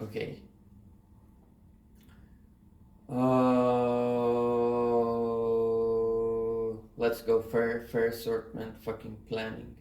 Okay. Let's go fair assortment fucking planning.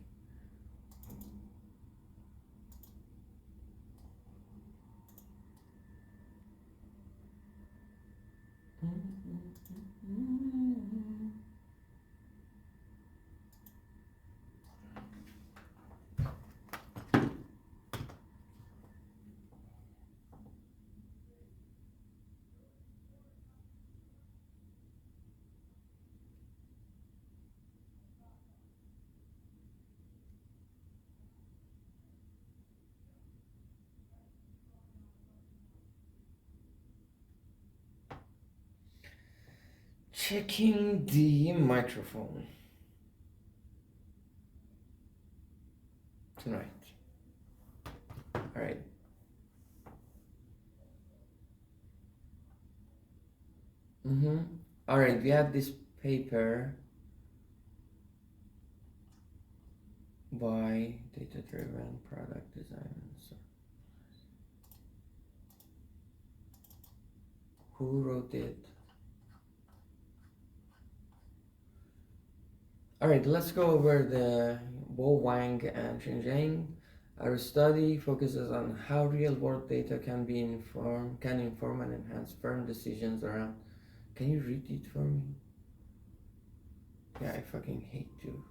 Checking the microphone tonight. All right. Mm-hmm. All right. We have this paper by data-driven product design. So, who wrote it? All right. Let's go over the Bo Wang and Chen Zhang. Our study focuses on how real-world data can inform and enhance firm decisions around. Can you read it for me? Yeah, I fucking hate you.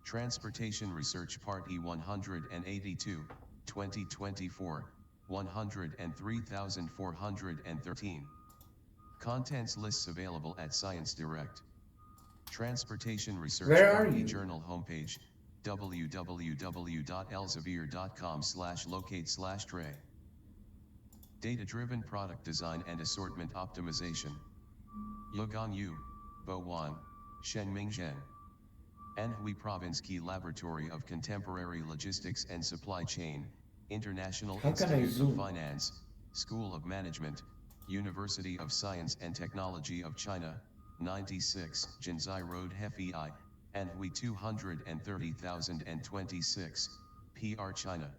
Transportation Research Part E182, 2024, 103,413. Contents lists available at Science Direct. Transportation Research Where are Part E you? Journal homepage, www.elsevier.com/locate/tray. Data-driven product design and assortment optimization. Yogan Yu, Bo Wan, Shenming Zhen. Anhui Province Key Laboratory of Contemporary Logistics and Supply Chain, International How can I Institute of zoom? Finance, School of Management, University of Science and Technology of China, 96 Jinsai Road Hefei, Anhui 230,026, PR China.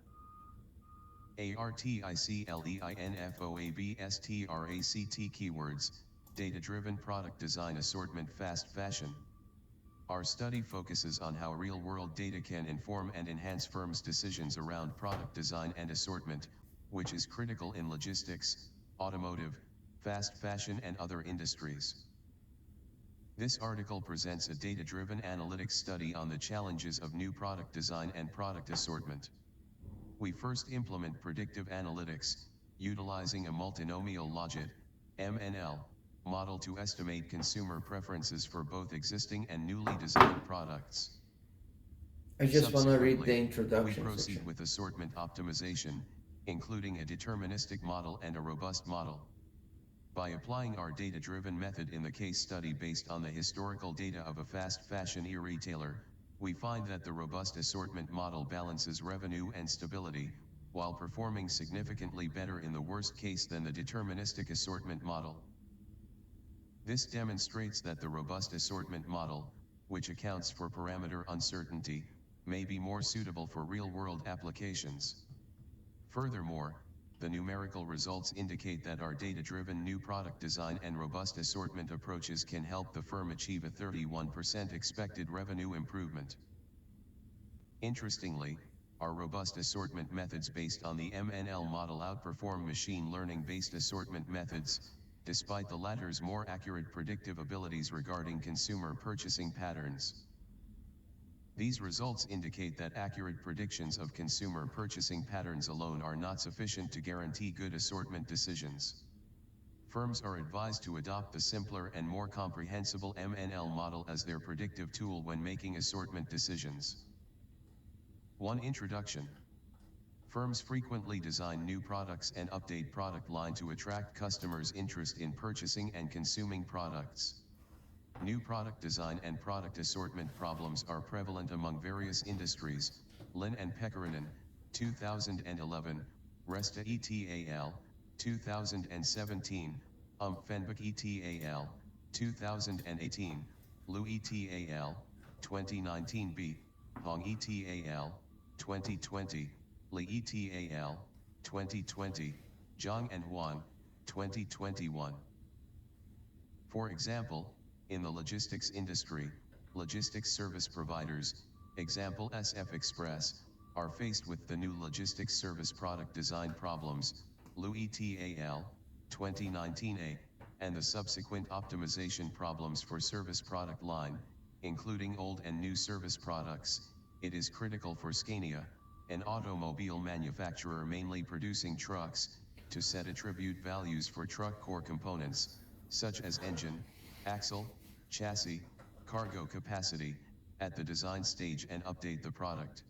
ARTICLEINFOABSTRACT keywords, data-driven product design assortment fast fashion. Our study focuses on how real-world data can inform and enhance firms' decisions around product design and assortment, which is critical in logistics, automotive, fast fashion and other industries. This article presents a data-driven analytics study on the challenges of new product design and product assortment. We first implement predictive analytics, utilizing a multinomial logic, MNL, model to estimate consumer preferences for both existing and newly designed products. I just want to read the Subsequently, we introduction proceed section. with assortment optimization, including a deterministic model and a robust model. By applying our data-driven method in the case study based on the historical data of a fast fashion e-retailer, we find that the robust assortment model balances revenue and stability, while performing significantly better in the worst case than the deterministic assortment model. This demonstrates that the robust assortment model, which accounts for parameter uncertainty, may be more suitable for real-world applications. Furthermore, The numerical results indicate that our data-driven new product design and robust assortment approaches can help the firm achieve a 31% expected revenue improvement. Interestingly, our robust assortment methods based on the MNL model outperform machine learning-based assortment methods, despite the latter's more accurate predictive abilities regarding consumer purchasing patterns. These results indicate that accurate predictions of consumer purchasing patterns alone are not sufficient to guarantee good assortment decisions. Firms are advised to adopt the simpler and more comprehensible MNL model as their predictive tool when making assortment decisions. 1. Introduction. Firms frequently design new products and update product line to attract customers' interest in purchasing and consuming products. New product design and product assortment problems are prevalent among various industries. Lin and Pekarinen, 2011, Resta et al., 2017, Fenwick et al., 2018, Lu et al., 2019 b, Hong et al., 2020, Li et al., 2020, Zhang and Huan, 2021. For example, in the logistics industry, logistics service providers, example SF Express, are faced with the new logistics service product design problems, Lu et al., 2019a, and the subsequent optimization problems for service product line, including old and new service products. It is critical for Scania, an automobile manufacturer mainly producing trucks, to set attribute values for truck core components, such as engine, axle, chassis, cargo capacity, at the design stage and update the product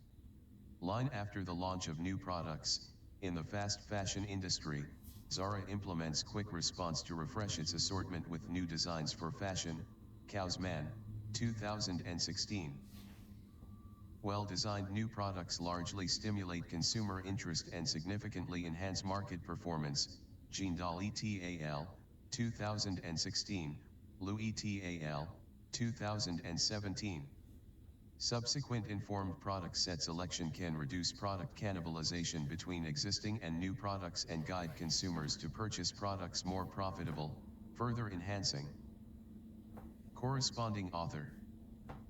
line after the launch of new products. In the fast fashion industry, Zara implements quick response to refresh its assortment with new designs for fashion. Kaufman, 2016. Well-designed new products largely stimulate consumer interest and significantly enhance market performance. Jindal et al., 2016, Lu et al., 2017. Subsequent informed product set selection can reduce product cannibalization between existing and new products and guide consumers to purchase products more profitable, further enhancing. Corresponding author.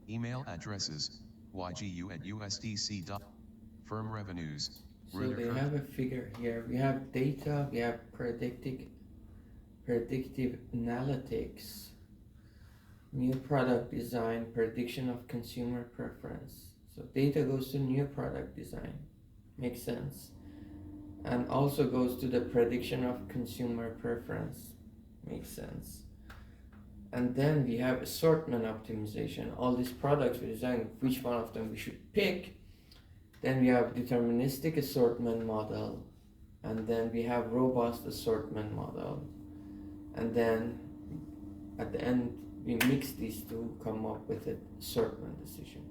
Email addresses, ygu@usdc. Firm revenues. So they have a figure here. We have data, we have predictive analytics, new product design, prediction of consumer preference. So data goes to new product design, makes sense, and also goes to the prediction of consumer preference, makes sense. And then we have assortment optimization, all these products we design, which one of them we should pick. Then we have deterministic assortment model, and then we have robust assortment model, and then at the end we mix these two, come up with an assortment decision.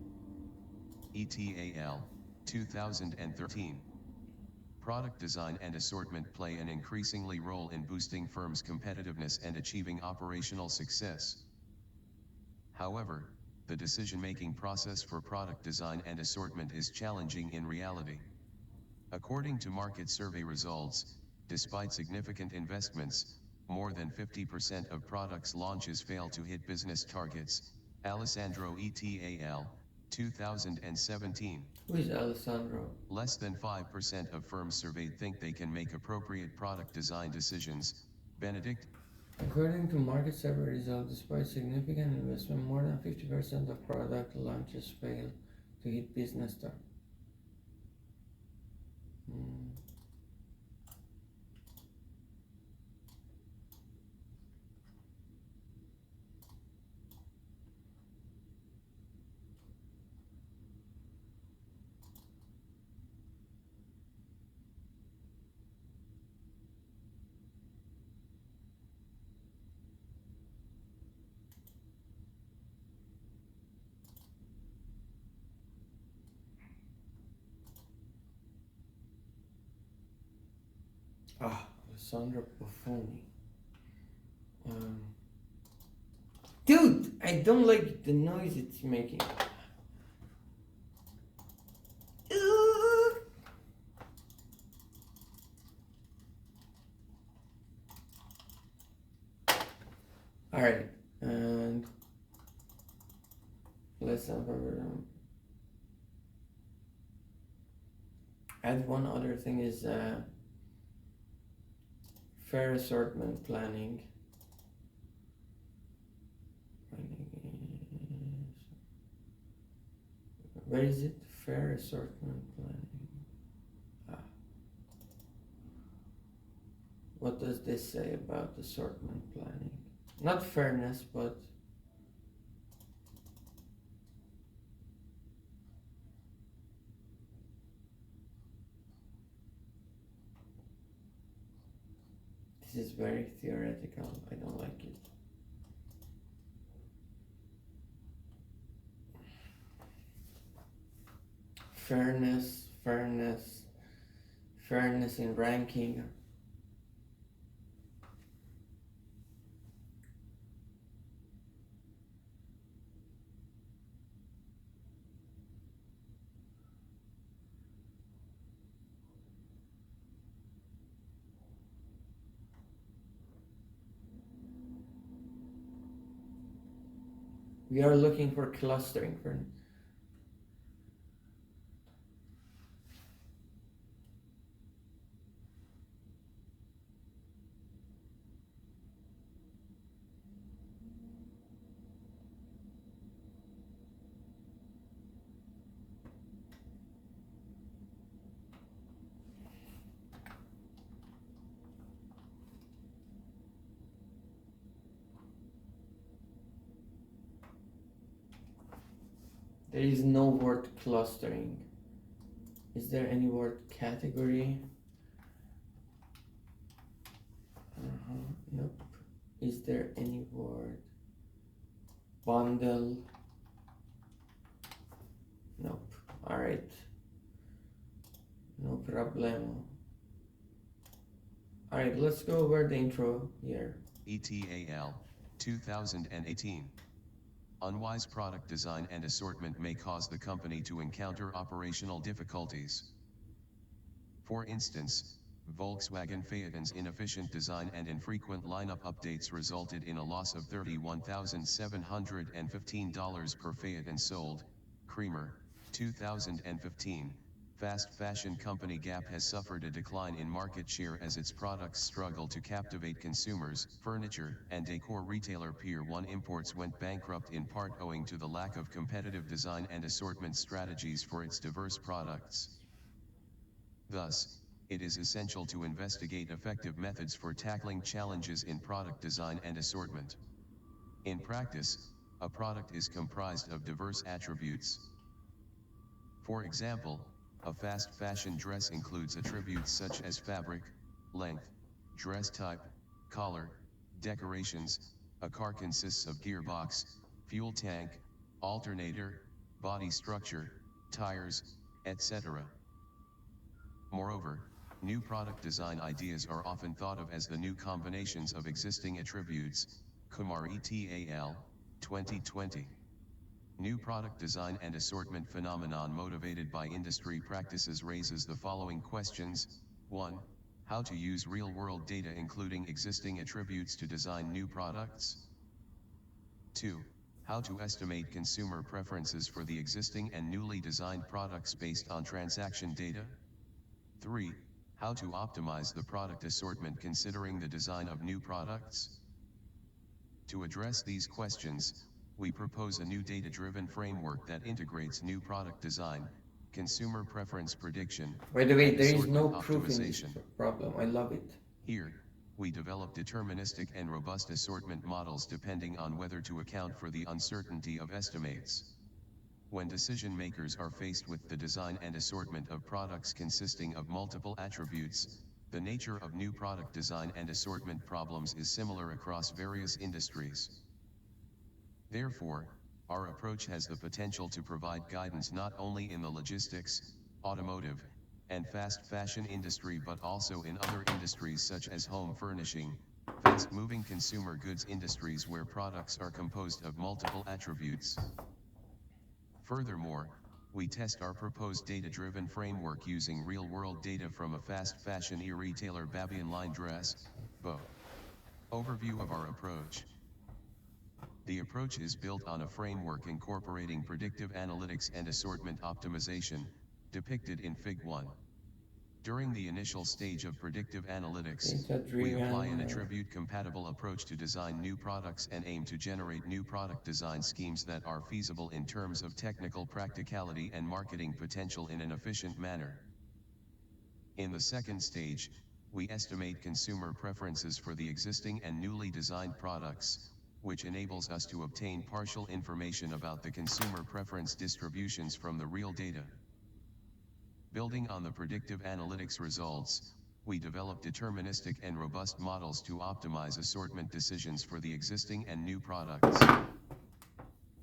ETAL, 2013. Product design and assortment play an increasingly role in boosting firms' competitiveness and achieving operational success. However, the decision-making process for product design and assortment is challenging in reality. According to market survey results, despite significant investments, more than 50% of products launches fail to hit business targets. Alessandro et al., 2017. Who is Alessandro? Less than 5% of firms surveyed think they can make appropriate product design decisions. Benedict. According to market survey results, despite significant investment, more than 50% of product launches fail to hit business targets. Alessandro Buffoni. Dude, I don't like the noise it's making. Alright, and let's add one other thing is fair assortment planning. Where is it? Fair assortment planning. What does this say about assortment planning? Not fairness, but this is very theoretical. I don't like it. Fairness in ranking. We are looking for clustering for. There is no word clustering. Is there any word category? Nope. Is there any word bundle? Nope. Alright. No problem. Alright, let's go over the intro here. ETAL 2018. Unwise product design and assortment may cause the company to encounter operational difficulties. For instance, Volkswagen Phaeton's inefficient design and infrequent lineup updates resulted in a loss of $31,715 per Phaeton sold. Creamer, 2015. Fast fashion company Gap has suffered a decline in market share as its products struggle to captivate consumers. Furniture and decor retailer Pier 1 Imports went bankrupt in part owing to the lack of competitive design and assortment strategies for its diverse products. Thus, it is essential to investigate effective methods for tackling challenges in product design and assortment. In practice, a product is comprised of diverse attributes. For example, a fast fashion dress includes attributes such as fabric, length, dress type, collar, decorations. A car consists of gearbox, fuel tank, alternator, body structure, tires, etc. Moreover, new product design ideas are often thought of as the new combinations of existing attributes. Kumar et al., 2020. New product design and assortment phenomenon motivated by industry practices raises the following questions. 1. How to use real-world data including existing attributes to design new products? 2. How to estimate consumer preferences for the existing and newly designed products based on transaction data? 3. How to optimize the product assortment considering the design of new products? To address these questions, we propose a new data-driven framework that integrates new product design, consumer preference prediction, By the way, and there is no assortment proof in this optimization. problem. I love it. Here, we develop deterministic and robust assortment models depending on whether to account for the uncertainty of estimates. When decision makers are faced with the design and assortment of products consisting of multiple attributes, the nature of new product design and assortment problems is similar across various industries. Therefore, our approach has the potential to provide guidance not only in the logistics, automotive, and fast fashion industry but also in other industries such as home furnishing, fast-moving consumer goods industries where products are composed of multiple attributes. Furthermore, we test our proposed data-driven framework using real-world data from a fast fashion e-retailer Babylon Line Dress, BO. Overview of our approach. The approach is built on a framework incorporating predictive analytics and assortment optimization, depicted in Fig 1. During the initial stage of predictive analytics, we apply an attribute-compatible approach to design new products and aim to generate new product design schemes that are feasible in terms of technical practicality and marketing potential in an efficient manner. In the second stage, we estimate consumer preferences for the existing and newly designed products, which enables us to obtain partial information about the consumer preference distributions from the real data. Building on the predictive analytics results, we develop deterministic and robust models to optimize assortment decisions for the existing and new products.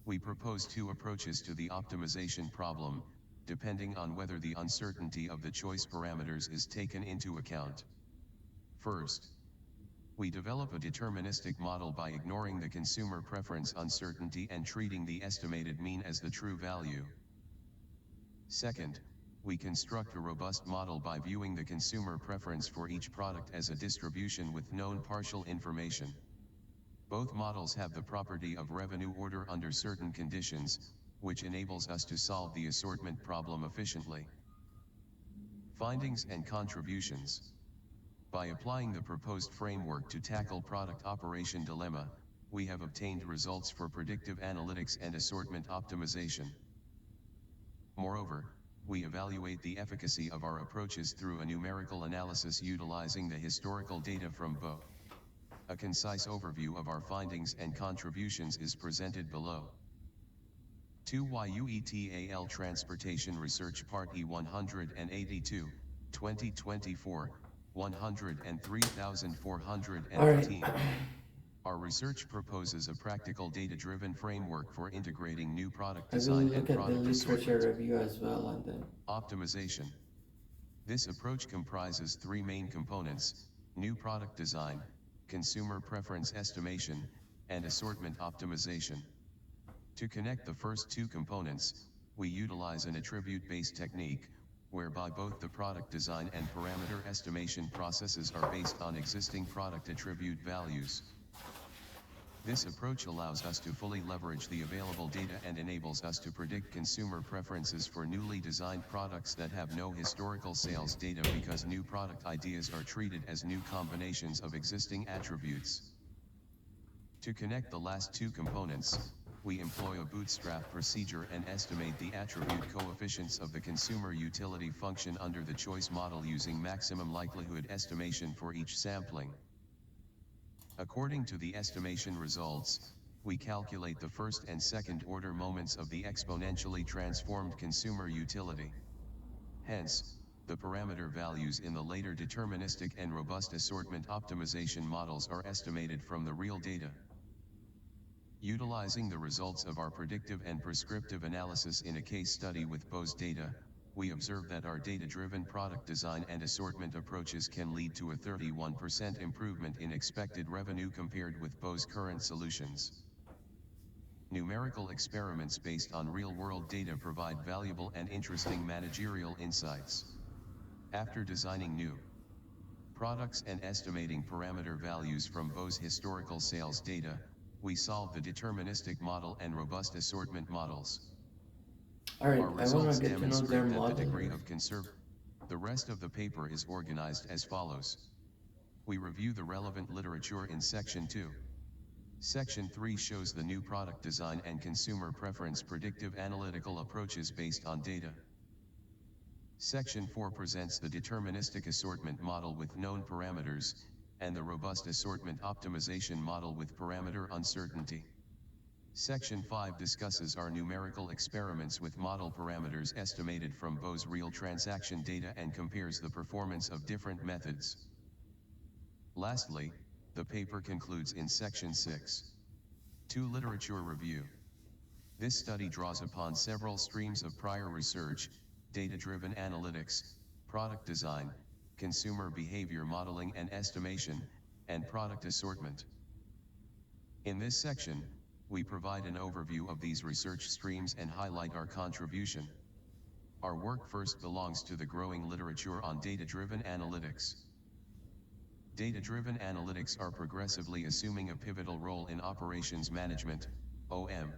We propose two approaches to the optimization problem, depending on whether the uncertainty of the choice parameters is taken into account. First, we develop a deterministic model by ignoring the consumer preference uncertainty and treating the estimated mean as the true value. Second, we construct a robust model by viewing the consumer preference for each product as a distribution with known partial information. Both models have the property of revenue order under certain conditions, which enables us to solve the assortment problem efficiently. Findings and contributions. By applying the proposed framework to tackle product operation dilemma, we have obtained results for predictive analytics and assortment optimization. Moreover, we evaluate the efficacy of our approaches through a numerical analysis utilizing the historical data from both. A concise overview of our findings and contributions is presented below. 2 YUETAL Transportation Research Part E182, 2024, 103,415. Our research proposes a practical data-driven framework for integrating new product design and product assortment. Review as well, and then Optimization. This approach comprises three main components: new product design, consumer preference estimation, and assortment optimization. To connect the first two components, we utilize an attribute-based technique, whereby both the product design and parameter estimation processes are based on existing product attribute values. This approach allows us to fully leverage the available data and enables us to predict consumer preferences for newly designed products that have no historical sales data, because new product ideas are treated as new combinations of existing attributes. To connect the last two components, we employ a bootstrap procedure and estimate the attribute coefficients of the consumer utility function under the choice model using maximum likelihood estimation for each sampling. According to the estimation results, we calculate the first and second order moments of the exponentially transformed consumer utility. Hence, the parameter values in the later deterministic and robust assortment optimization models are estimated from the real data. Utilizing the results of our predictive and prescriptive analysis in a case study with Bose data, we observe that our data-driven product design and assortment approaches can lead to a 31% improvement in expected revenue compared with Bose current solutions. Numerical experiments based on real-world data provide valuable and interesting managerial insights. After designing new products and estimating parameter values from Bose historical sales data, we solve the deterministic model and robust assortment models. Alright, Our results demonstrate that the degree of the rest of the paper is organized as follows. We review the relevant literature in Section 2. Section 3 shows the new product design and consumer preference predictive analytical approaches based on data. Section 4 presents the deterministic assortment model with known parameters, and the robust assortment optimization model with parameter uncertainty. Section 5 discusses our numerical experiments with model parameters estimated from Bose real transaction data and compares the performance of different methods. Lastly, the paper concludes in Section 6. 2 Literature review. This study draws upon several streams of prior research, data-driven analytics, product design, consumer behavior modeling and estimation, and product assortment. In this section, we provide an overview of these research streams and highlight our contribution. Our work first belongs to the growing literature on data-driven analytics. Data-driven analytics are progressively assuming a pivotal role in operations management, OM.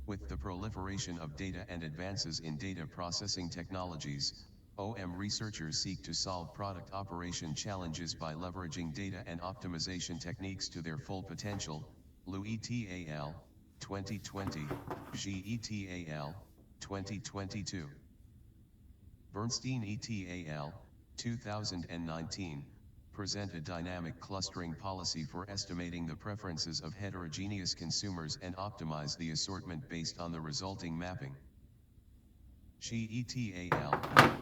With the proliferation of data and advances in data processing technologies, OM researchers seek to solve product operation challenges by leveraging data and optimization techniques to their full potential. Lu et al. 2020, Xi et al. 2022. Bernstein et al. 2019, present a dynamic clustering policy for estimating the preferences of heterogeneous consumers and optimize the assortment based on the resulting mapping. Xi et al.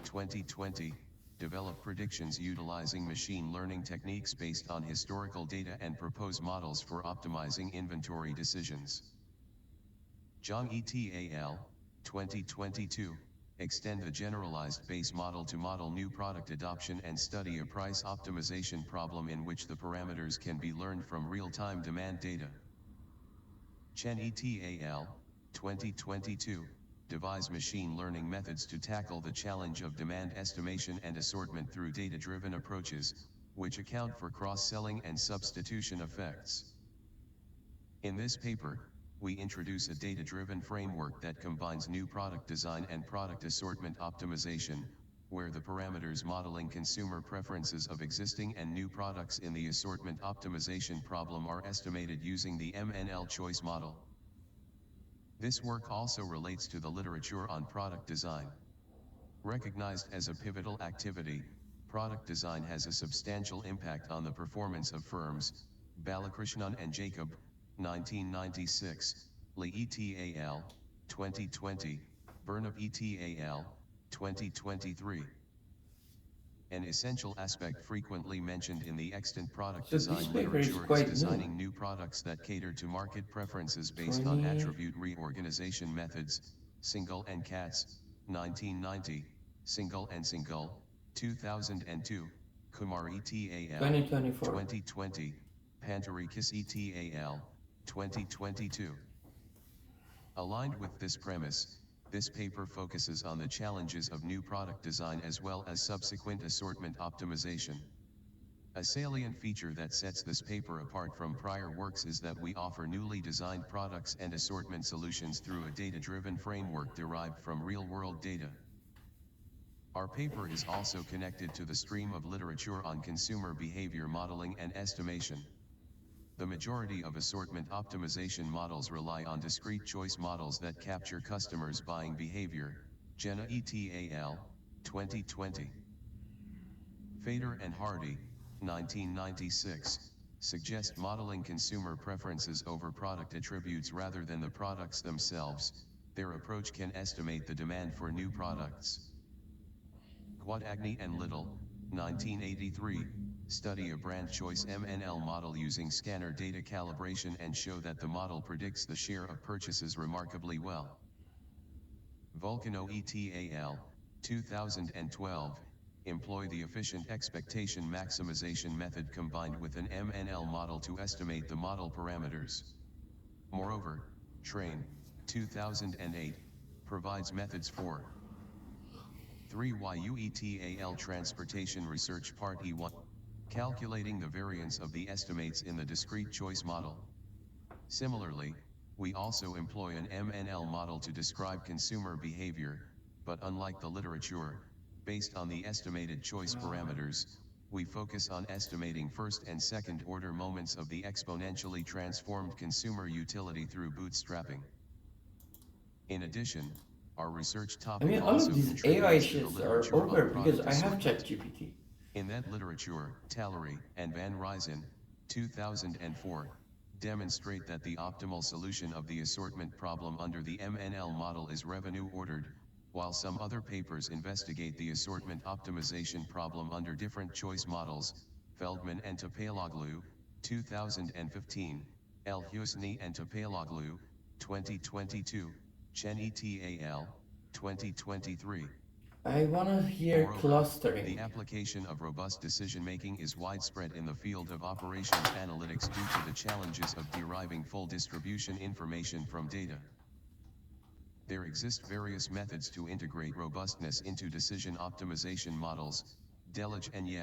2020, develop predictions utilizing machine learning techniques based on historical data and propose models for optimizing inventory decisions. Zhang et al. 2022, extend the generalized base model to model new product adoption and study a price optimization problem in which the parameters can be learned from real-time demand data. Chen et al. 2022, devise machine learning methods to tackle the challenge of demand estimation and assortment through data-driven approaches, which account for cross-selling and substitution effects. In this paper, we introduce a data-driven framework that combines new product design and product assortment optimization, where the parameters modeling consumer preferences of existing and new products in the assortment optimization problem are estimated using the MNL choice model. This work also relates to the literature on product design. Recognized as a pivotal activity, product design has a substantial impact on the performance of firms. Balakrishnan and Jacob, 1996, Lee et al. 2020, Burnham et al. 2023. An essential aspect frequently mentioned in the extant product So this design paper is literature is quite designing new. new products that cater to market preferences based on attribute reorganization methods. Singal and Katz, 1990, Singal and Singal, 2002, Kumar et al. 2024. 2020, Pantarikis et al. 2022. Aligned with this premise, this paper focuses on the challenges of new product design as well as subsequent assortment optimization. A salient feature that sets this paper apart from prior works is that we offer newly designed products and assortment solutions through a data-driven framework derived from real-world data. Our paper is also connected to the stream of literature on consumer behavior modeling and estimation. The majority of assortment optimization models rely on discrete choice models that capture customers' buying behavior. Jenna et al. 2020. Fader and Hardy, 1996, suggest modeling consumer preferences over product attributes rather than the products themselves. Their approach can estimate the demand for new products. Guadagni and Little, 1983, study a brand choice MNL model using scanner data calibration and show that the model predicts the share of purchases remarkably well. Vulcano et al. 2012, employ the efficient expectation maximization method combined with an MNL model to estimate the model parameters. Moreover, Train, 2008, provides methods for 3YUETAL Transportation Research Part E1. Calculating the variance of the estimates in the discrete choice model. Similarly, we also employ an MNL model to describe consumer behavior, but unlike the literature, based on the estimated choice parameters, we focus on estimating first and second order moments of the exponentially transformed consumer utility through bootstrapping. In addition, our research topic all also of these contributes AI to the shits are literature over on because product I have assortment. ChatGPT. In that literature, Tallery and Van Ryzen, 2004, demonstrate that the optimal solution of the assortment problem under the MNL model is revenue ordered, while some other papers investigate the assortment optimization problem under different choice models. Feldman and Topaloglu, 2015, El Husni and Topaloglu, 2022, Chen et al., 2023. I wanna hear Moreover, clustering. the application of robust decision-making is widespread in the field of operations analytics due to the challenges of deriving full distribution information from data. There exist various methods to integrate robustness into decision optimization models. Delic and Ye,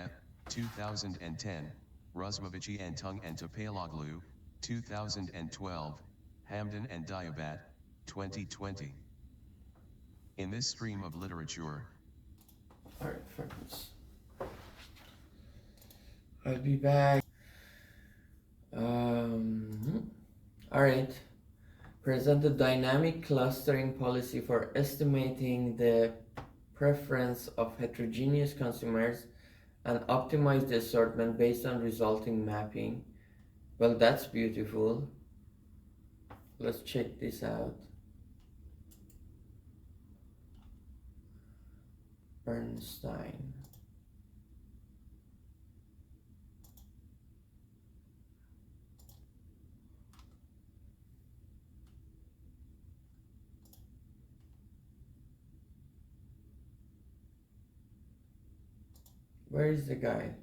2010, Rusmovici and Tung and Topaloglu, 2012, Hamdan and Diabat, 2020. In this stream of literature, Alright, friends. I'll be back. Alright. Present the dynamic clustering policy for estimating the preference of heterogeneous consumers and optimize the assortment based on resulting mapping. Well, that's beautiful. Let's check this out. Bernstein. Where is the guy?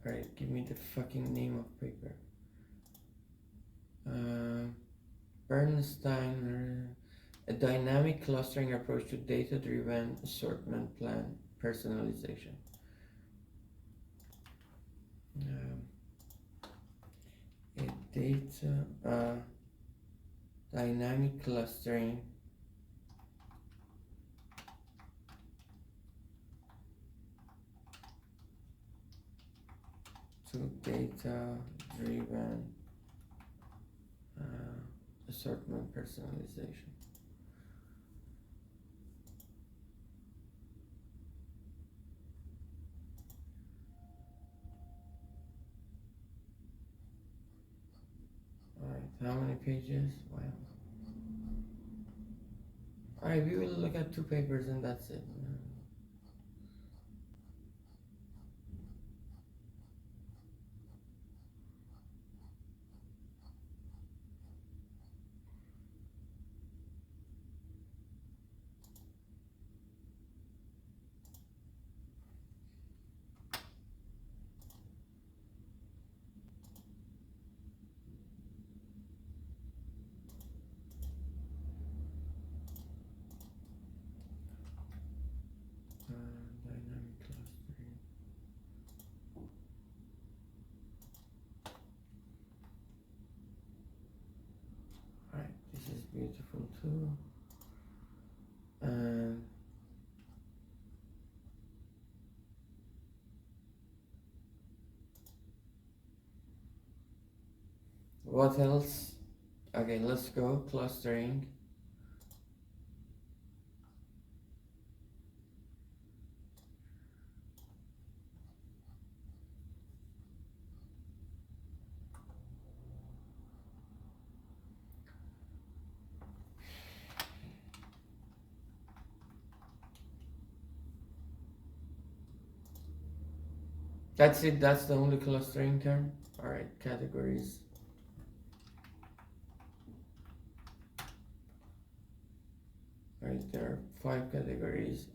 Alright, give me the fucking name of paper. Bernstein, a dynamic clustering approach to data-driven assortment plan personalization. A data dynamic clustering to data-driven assortment personalization. Alright, how many pages? Wow. Alright, we will look at 2 papers and that's it. Dynamic clustering. Alright, this is beautiful too. And what else? Okay, let's go clustering. That's it, that's the only clustering term. Alright, categories. Alright, there are 5 categories.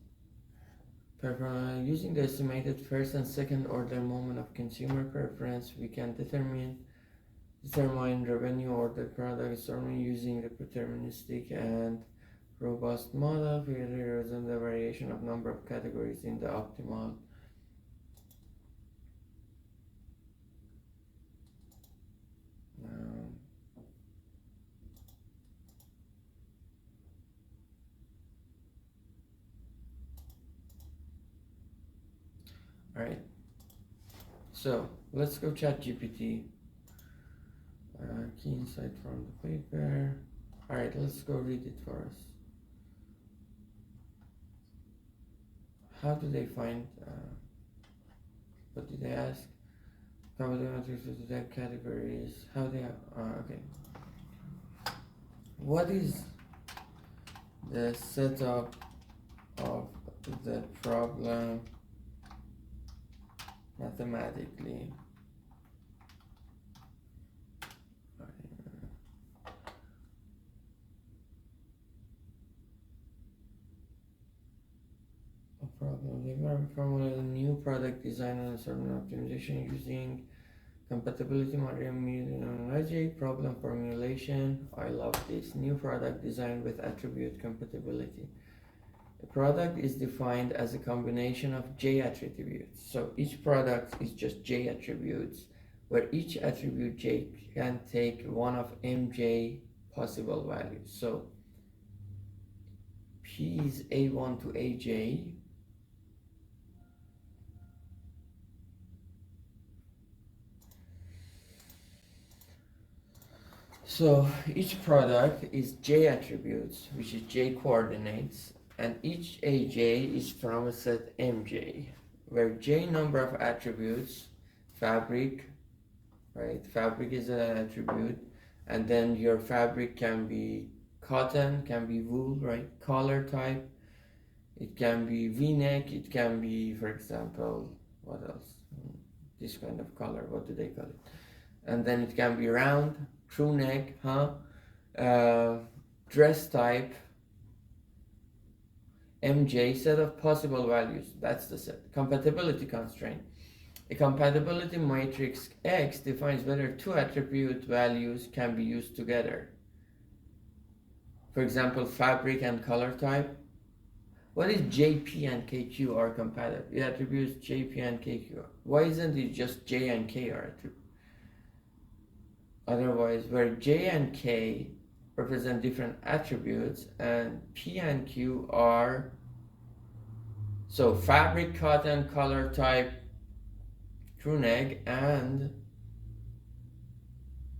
Using the estimated first and second order moment of consumer preference, we can determine revenue order product assortment using the deterministic and robust model. We represent the variation of number of categories in the optimal Alright, so let's go chat GPT. Key insight from the paper. Alright, let's go read it for us. How do they find, what did they ask? Probability to detect categories, how they, okay. What is the setup of the problem mathematically? problem. They formulate a new product design and assortment optimization using compatibility methodology, problem formulation. I love this. New product design with attribute compatibility. A product is defined as a combination of J attributes. So each product is just J attributes, where each attribute J can take one of MJ possible values. So P is A1 to AJ. So each product is J attributes, which is J coordinates, and each AJ is from a set MJ, where J number of attributes, fabric, right? Fabric is an attribute, and then your fabric can be cotton, can be wool, right? Color type, it can be V-neck, it can be, for example, what else? This kind of color, what do they call it? And then it can be round, crew neck, dress type, MJ, set of possible values, that's the set. Compatibility constraint. A compatibility matrix X defines whether two attribute values can be used together. For example, fabric and color type. What is JP and KQ are compatible? It attributes JP and KQ. Why isn't it just J and K are attributes? Otherwise, where J and K represent different attributes and P and Q are, so fabric, cotton, color type, crew neck, and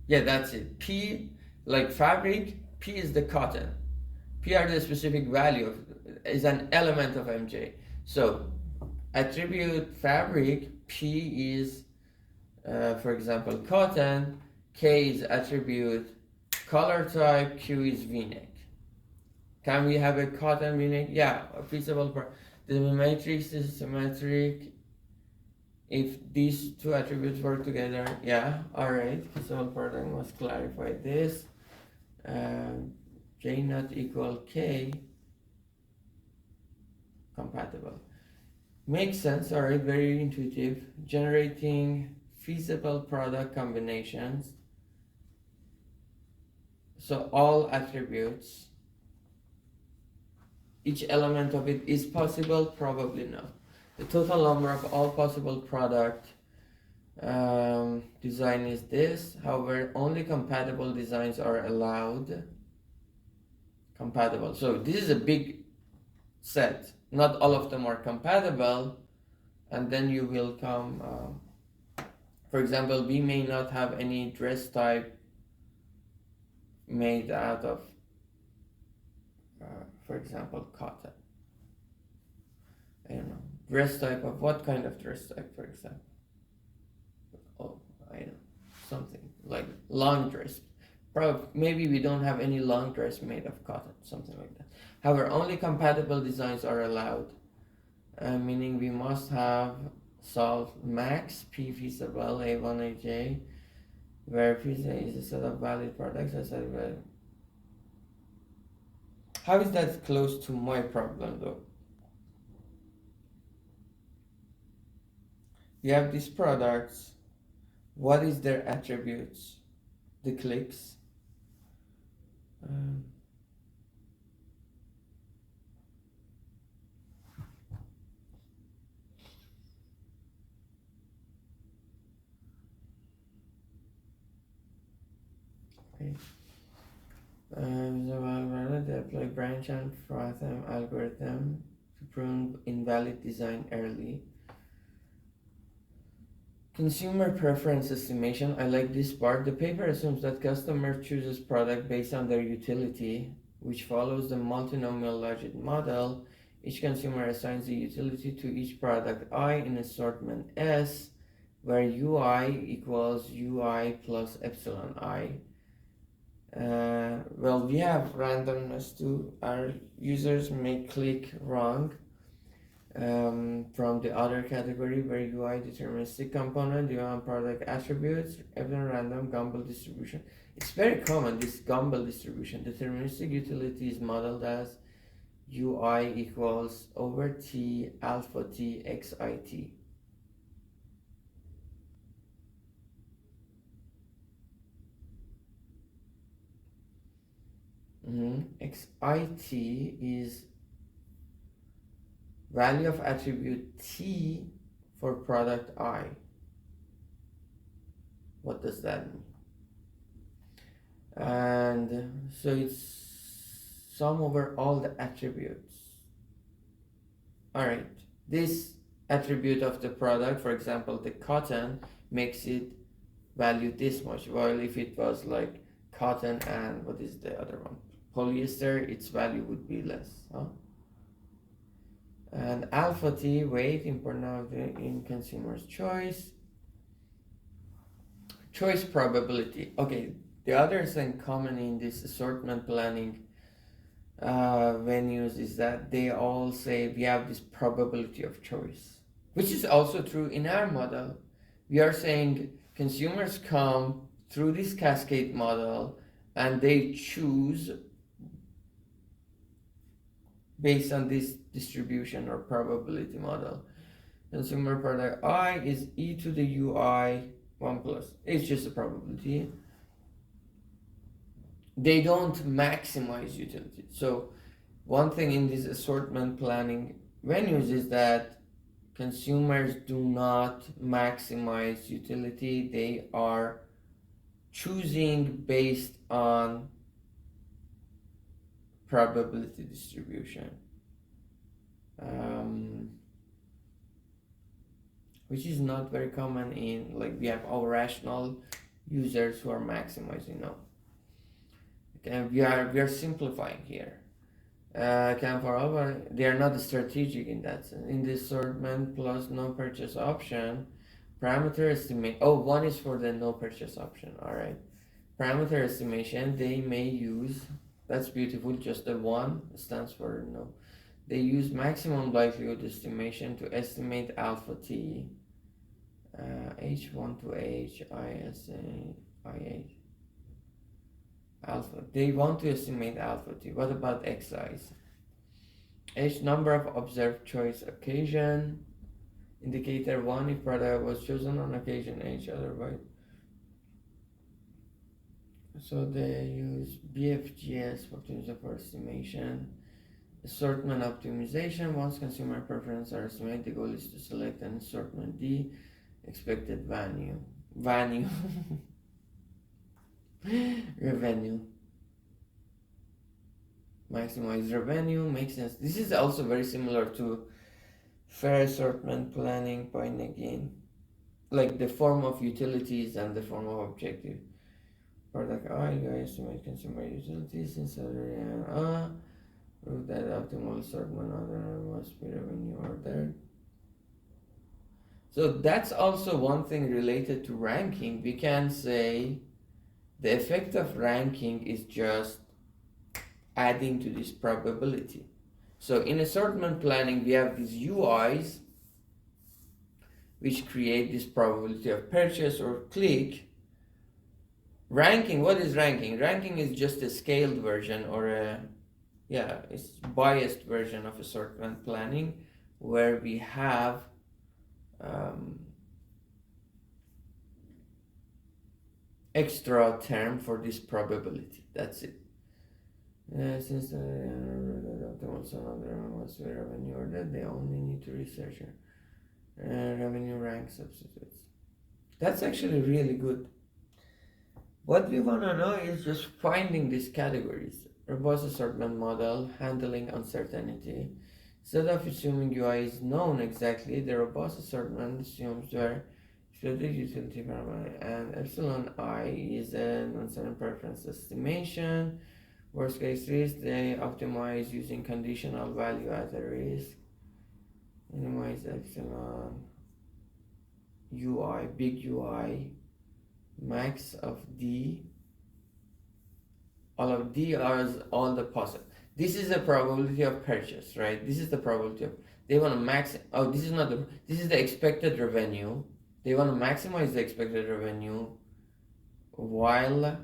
yeah, that's it. P, like fabric, P is the cotton. P are the specific value, is an element of MJ. So attribute fabric, P is, for example, cotton, K is attribute color type, Q is V-neck. Can we have a cotton V-neck? Yeah, a feasible part. The matrix is symmetric if these two attributes work together. Yeah, alright, feasible part. I must clarify this. J not equal K, compatible. Makes sense, alright, very intuitive. Generating feasible product combinations. So all attributes, each element of it is possible, probably no. The total number of all possible product design is this. However, only compatible designs are allowed. Compatible. So this is a big set. Not all of them are compatible, and then you will come. For example, we may not have any dress type made out of, for example, cotton. I don't know. Dress type of what kind of dress type, for example? Oh, I know. Something like long dress. Probably, maybe we don't have any long dress made of cotton, something like that. However, only compatible designs are allowed, meaning we must have solve max P feasible A1 AJ, where P is a set of valid products. I said, well, how is that close to my problem though? You have these products. What is their attributes? The clicks. Okay. They apply branch and Frotham algorithm to prove invalid design early. Consumer preference estimation. I like this part. The paper assumes that customer chooses product based on their utility, which follows the multinomial logic model. Each consumer assigns the utility to each product I in assortment S, where UI equals UI plus epsilon I. Well, we have randomness too. Our users may click wrong from the other category where UI deterministic component, UI product attributes, even random Gumbel distribution. It's very common, this Gumbel distribution. Deterministic utility is modeled as ui equals over t alpha t xit. Xit is value of attribute t for product I. What does that mean? And so it's sum over all the attributes. All right, this attribute of the product, for example, the cotton, makes it value this much, while if it was like cotton and what is the other one, polyester, its value would be less, huh? And alpha t, weight, important in consumer's choice probability. Okay, the other thing common in this assortment planning venues is that they all say we have this probability of choice, which is also true in our model. We are saying consumers come through this cascade model and they choose based on this distribution or probability model. Consumer product I is e to the ui 1 plus. It's just a probability. They don't maximize utility. So one thing in these assortment planning venues is that consumers do not maximize utility. They are choosing based on probability distribution, which is not very common in, like, we have all rational users who are maximizing. No. Okay, we are simplifying here. For all, they are not strategic in that sense. In the assortment plus no purchase option, parameter estimate. Oh, one is for the no purchase option. All right. Parameter estimation, they may use, that's beautiful, just the one stands for no. They use maximum likelihood estimation to estimate alpha t, h1 to h, isa, i8. Alpha. They want to estimate alpha t. What about xi's? H number of observed choice occasion. Indicator 1 if product was chosen on occasion H otherwise. So they use BFGS optimization for estimation. Assortment optimization. Once consumer preferences are estimated, the goal is to select an assortment D. Expected value. Revenue. Maximize revenue, makes sense. This is also very similar to fair assortment planning point again, like the form of utilities and the form of objective. Product I, you estimate consumer utilities in salary and prove that optimal assortment order must be revenue ordered. So that's also one thing related to ranking. We can say the effect of ranking is just adding to this probability. So in assortment planning, we have these UIs which create this probability of purchase or click. Ranking, what is ranking? Ranking is just a scaled version or it's biased version of assortment planning where we have extra term for this probability. That's it. Since the optimal must be revenue ordered, they only need to research revenue rank substitutes. That's actually really good. What we want to know is just finding these categories. Robust assortment model, handling uncertainty. Instead of assuming UI is known exactly, the robust assortment assumes where strategic utility parameter and epsilon I is an uncertain preference estimation. Worst case risk, they optimize using conditional value at a risk. Minimize epsilon UI, big UI, max of D. All of D are all the possible. This is the probability of purchase, right? This is the probability of, they want to max, this is not the, this is the expected revenue. They want to maximize the expected revenue while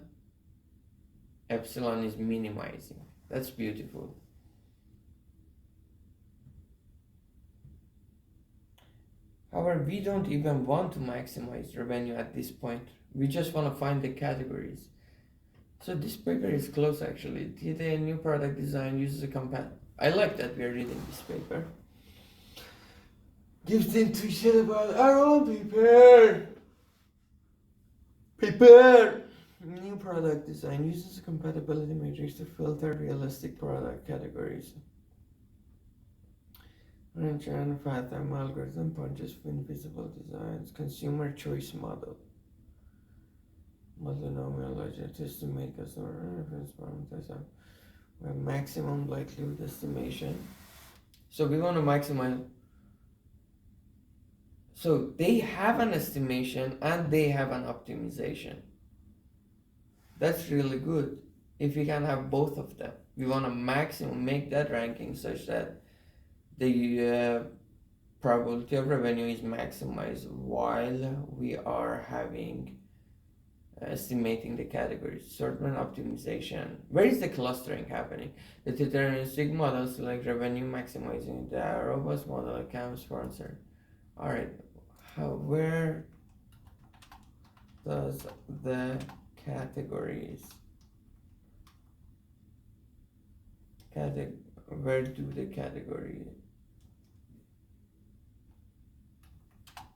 epsilon is minimizing. That's beautiful. However, we don't even want to maximize revenue at this point. We just want to find the categories. So this paper is close actually. The new product design uses a I like that we are reading this paper. Gives the intuition about our own paper. New product design uses a compatibility matrix to filter realistic product categories. Ranch-and Fathom algorithm punches for invisible designs. Consumer choice model. Multinomial logic to estimate customer reference parameters have maximum likelihood estimation. So we want to maximize. So they have an estimation and they have an optimization. That's really good. If we can have both of them, we want to maximum make that ranking such that the probability of revenue is maximized while we are having estimating the categories. Assortment optimization. Where is the clustering happening? The deterministic model select revenue maximizing. The robust model accounts for answer. Alright, where does the categories where do the categories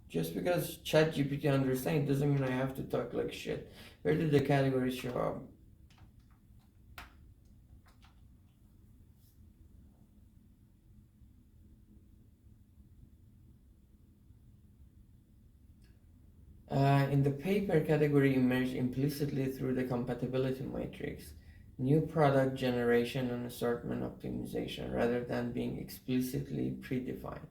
just because ChatGPT understands doesn't mean I have to talk like shit. Where do the categories show up? In the paper, category emerged implicitly through the compatibility matrix, new product generation and assortment optimization, rather than being explicitly predefined.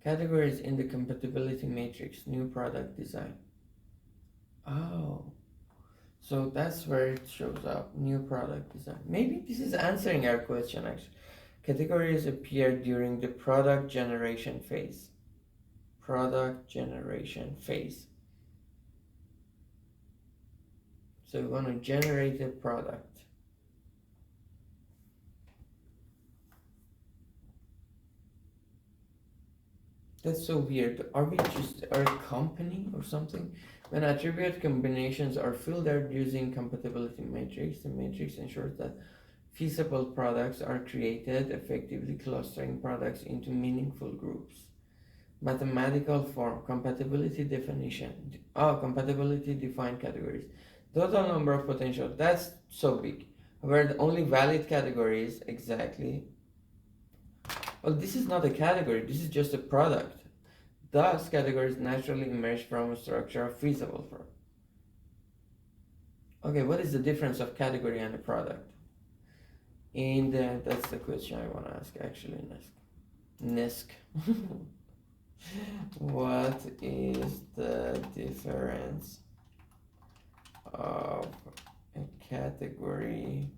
Categories in the compatibility matrix, new product design. Oh, so that's where it shows up, new product design. Maybe this is answering our question actually. Categories appear during the product generation phase. Product generation phase. So we want to generate a product. That's so weird. Are we just a company or something? When attribute combinations are filled out using compatibility matrix, the matrix ensures that feasible products are created, effectively clustering products into meaningful groups. Mathematical form, compatibility definition. Compatibility defined categories. Total number of potential, that's so big. However, the only valid categories, exactly. Well, this is not a category, this is just a product. Thus, categories naturally emerge from a structure of feasible form. Okay, what is the difference of category and a product? And that's the question I want to ask actually, NISC. What is the difference of a category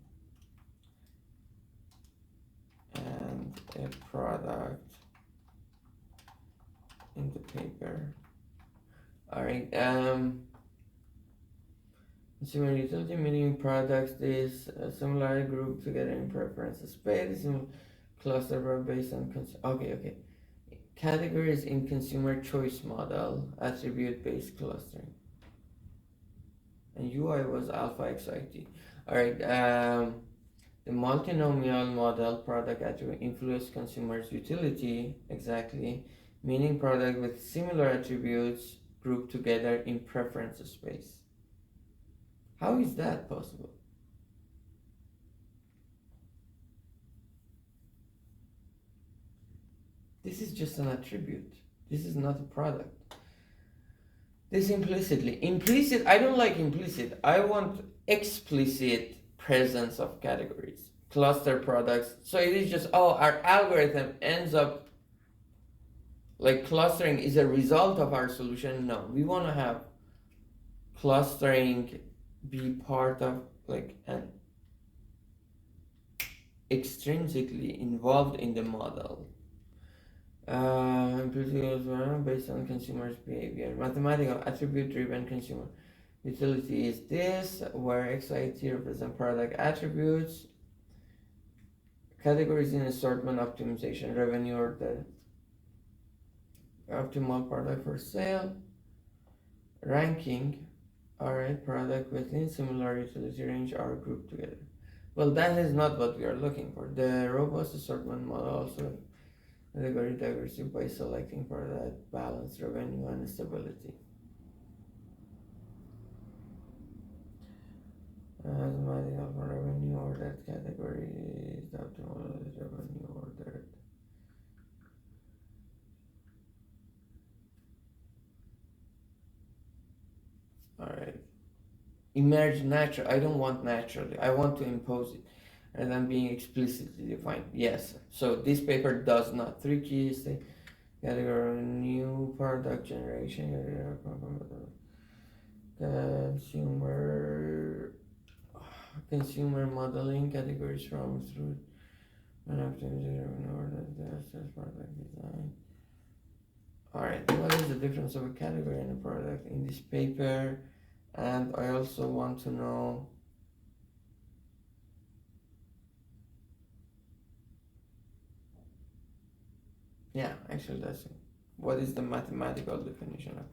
and a product in the paper? Alright, consumer utility meaning products is similar group together in preference space, cluster based on okay. Categories in consumer choice model, attribute based clustering. And UI was alpha XIT. Alright, the multinomial model product attribute influence consumers utility, exactly, meaning product with similar attributes grouped together in preference space. How is that possible? This is just an attribute. This is not a product. This implicit, I don't like implicit. I want explicit presence of categories, cluster products. So it is just, our algorithm ends up like clustering is a result of our solution. No, we want to have clustering be part of like an extrinsically involved in the model. Based on consumers' behavior. Mathematical attribute-driven consumer utility is this, where XIT represent product attributes. categories in assortment optimization, revenue or the optimal product for sale, ranking, alright, product within similar utility range are grouped together. Well, that is not what we are looking for. The robust assortment model also category diversity by selecting product balance, revenue, and stability. Mathematical for revenue ordered category is the optimal revenue ordered. Alright. Emerge natural. I don't want naturally. I want to impose it. And then being explicitly defined. Yes. So this paper does not. Three keys. Category new product generation. Consumer modeling categories from through and optimization in order to assess product design. Alright, what is the difference of a category and a product in this paper? And I also want to know actually that's it. What is the mathematical definition of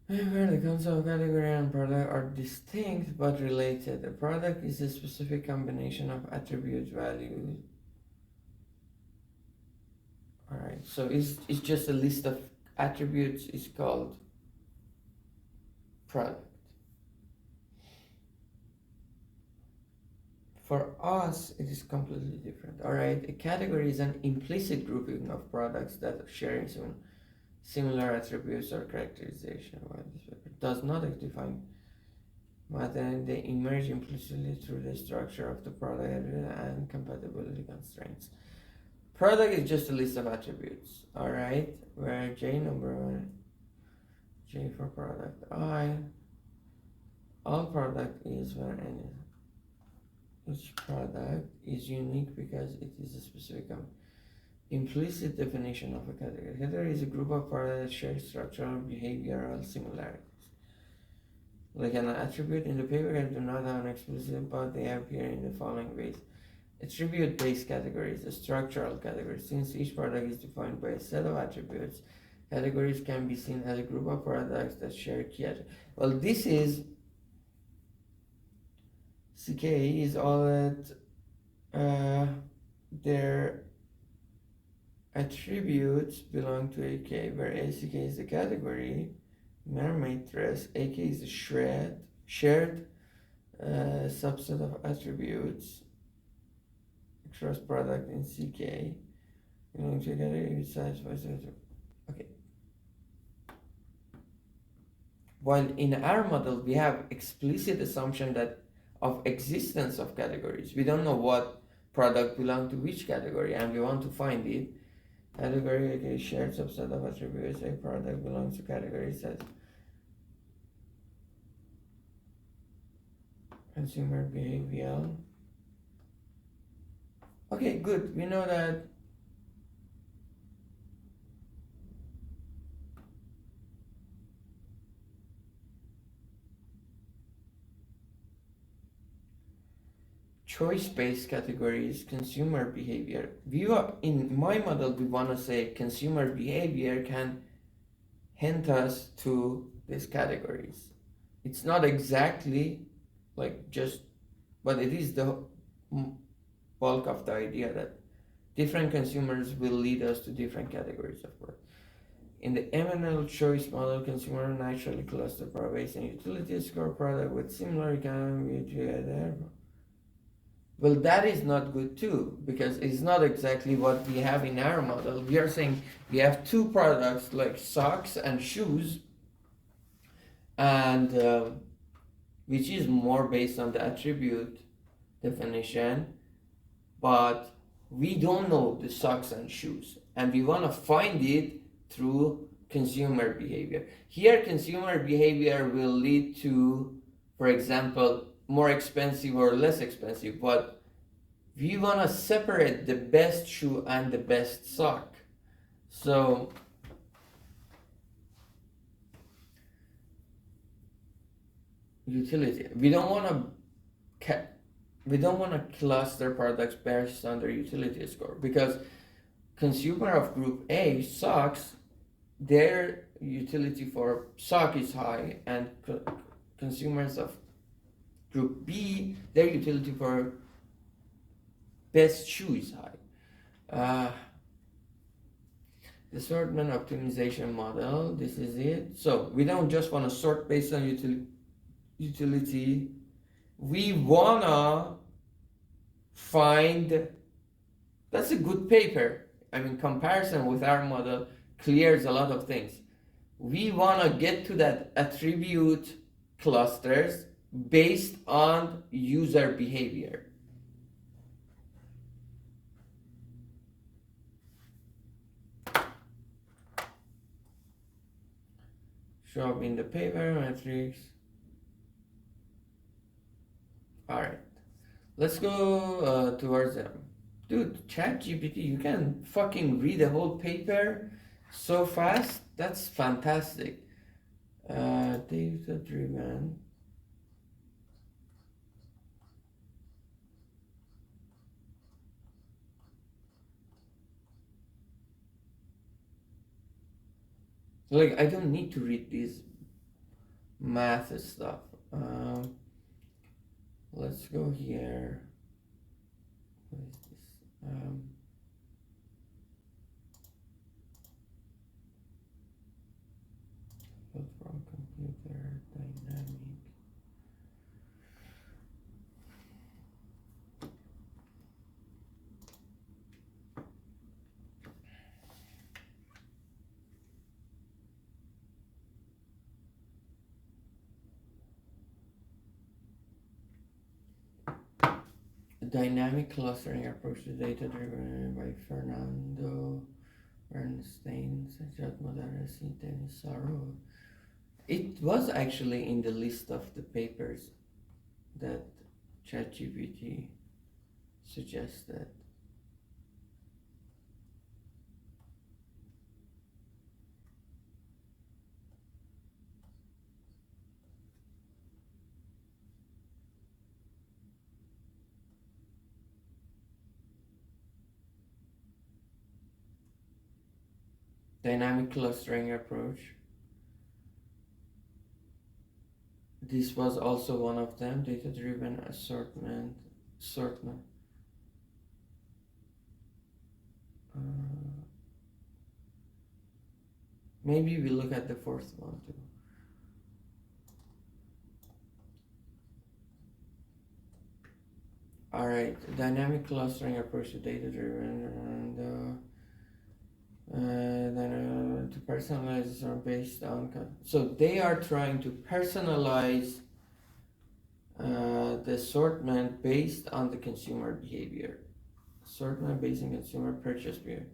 where the concept of category and product are distinct but related. A product is a specific combination of attribute values. Alright, so it's just a list of attributes is called product. For us, it is completely different. Alright, a category is an implicit grouping of products that are sharing some similar attributes or characterization. While this paper does not define, but then they emerge implicitly through the structure of the product and compatibility constraints. Product is just a list of attributes, alright, where J number one, J for product, all product is where each product is unique because it is a specific implicit definition of a category. A category is a group of products that share structural behavioral similarities. Like an attribute in the paper do not have an explicit, but they appear in the following ways. Attribute-based categories, a structural category. Since each product is defined by a set of attributes, categories can be seen as a group of products that share key attributes. Well, this is CK is all that their attributes belong to AK, where ACK is the category, mermaid dress, AK is the shared subset of attributes across product in CK, belong to a category which satisfies. Okay. While in our model we have explicit assumption that of existence of categories. We don't know what product belong to which category, and we want to find it. Category, okay, shared subset of attributes. A product belongs to category says consumer behavior. Okay, good. We know that choice-based categories, consumer behavior. In my model, we want to say consumer behavior can hint us to these categories. It's not exactly like just, but it is the bulk of the idea that different consumers will lead us to different categories of product. In the MNL choice model, consumer naturally cluster based on utility score product with similar economic together. Well, that is not good too, because it's not exactly what we have in our model. We are saying we have two products like socks and shoes, and which is more based on the attribute definition, but we don't know the socks and shoes, and we want to find it through consumer behavior. Here, consumer behavior will lead to, for example, more expensive or less expensive, but we want to separate the best shoe and the best sock. So utility. We don't want to cluster products based on their utility score, because consumer of group A socks, their utility for sock is high, and consumers of group B, their utility for best shoe is high. The assortment optimization model, this is it. So we don't just want to sort based on utility. We wanna find, that's a good paper. I mean, comparison with our model clears a lot of things. We wanna get to that attribute clusters based on user behavior. Show up in the paper metrics. All right, let's go towards them. Dude, ChatGPT, you can fucking read a whole paper so fast. That's fantastic. Data driven. Like, I don't need to read this math stuff. Let's go here. What is this? Built from computer dynamic. Dynamic clustering approach to data driven by Fernando Bernstein, Sajjad Modarresi, Dennis Sarro. It was actually in the list of the papers that ChatGPT suggested. Dynamic clustering approach. This was also one of them, data-driven assortment. Maybe we look at the fourth one too. All right, dynamic clustering approach to data-driven and then to personalize are based on. So they are trying to personalize the assortment based on the consumer behavior. Assortment based on consumer purchase behavior.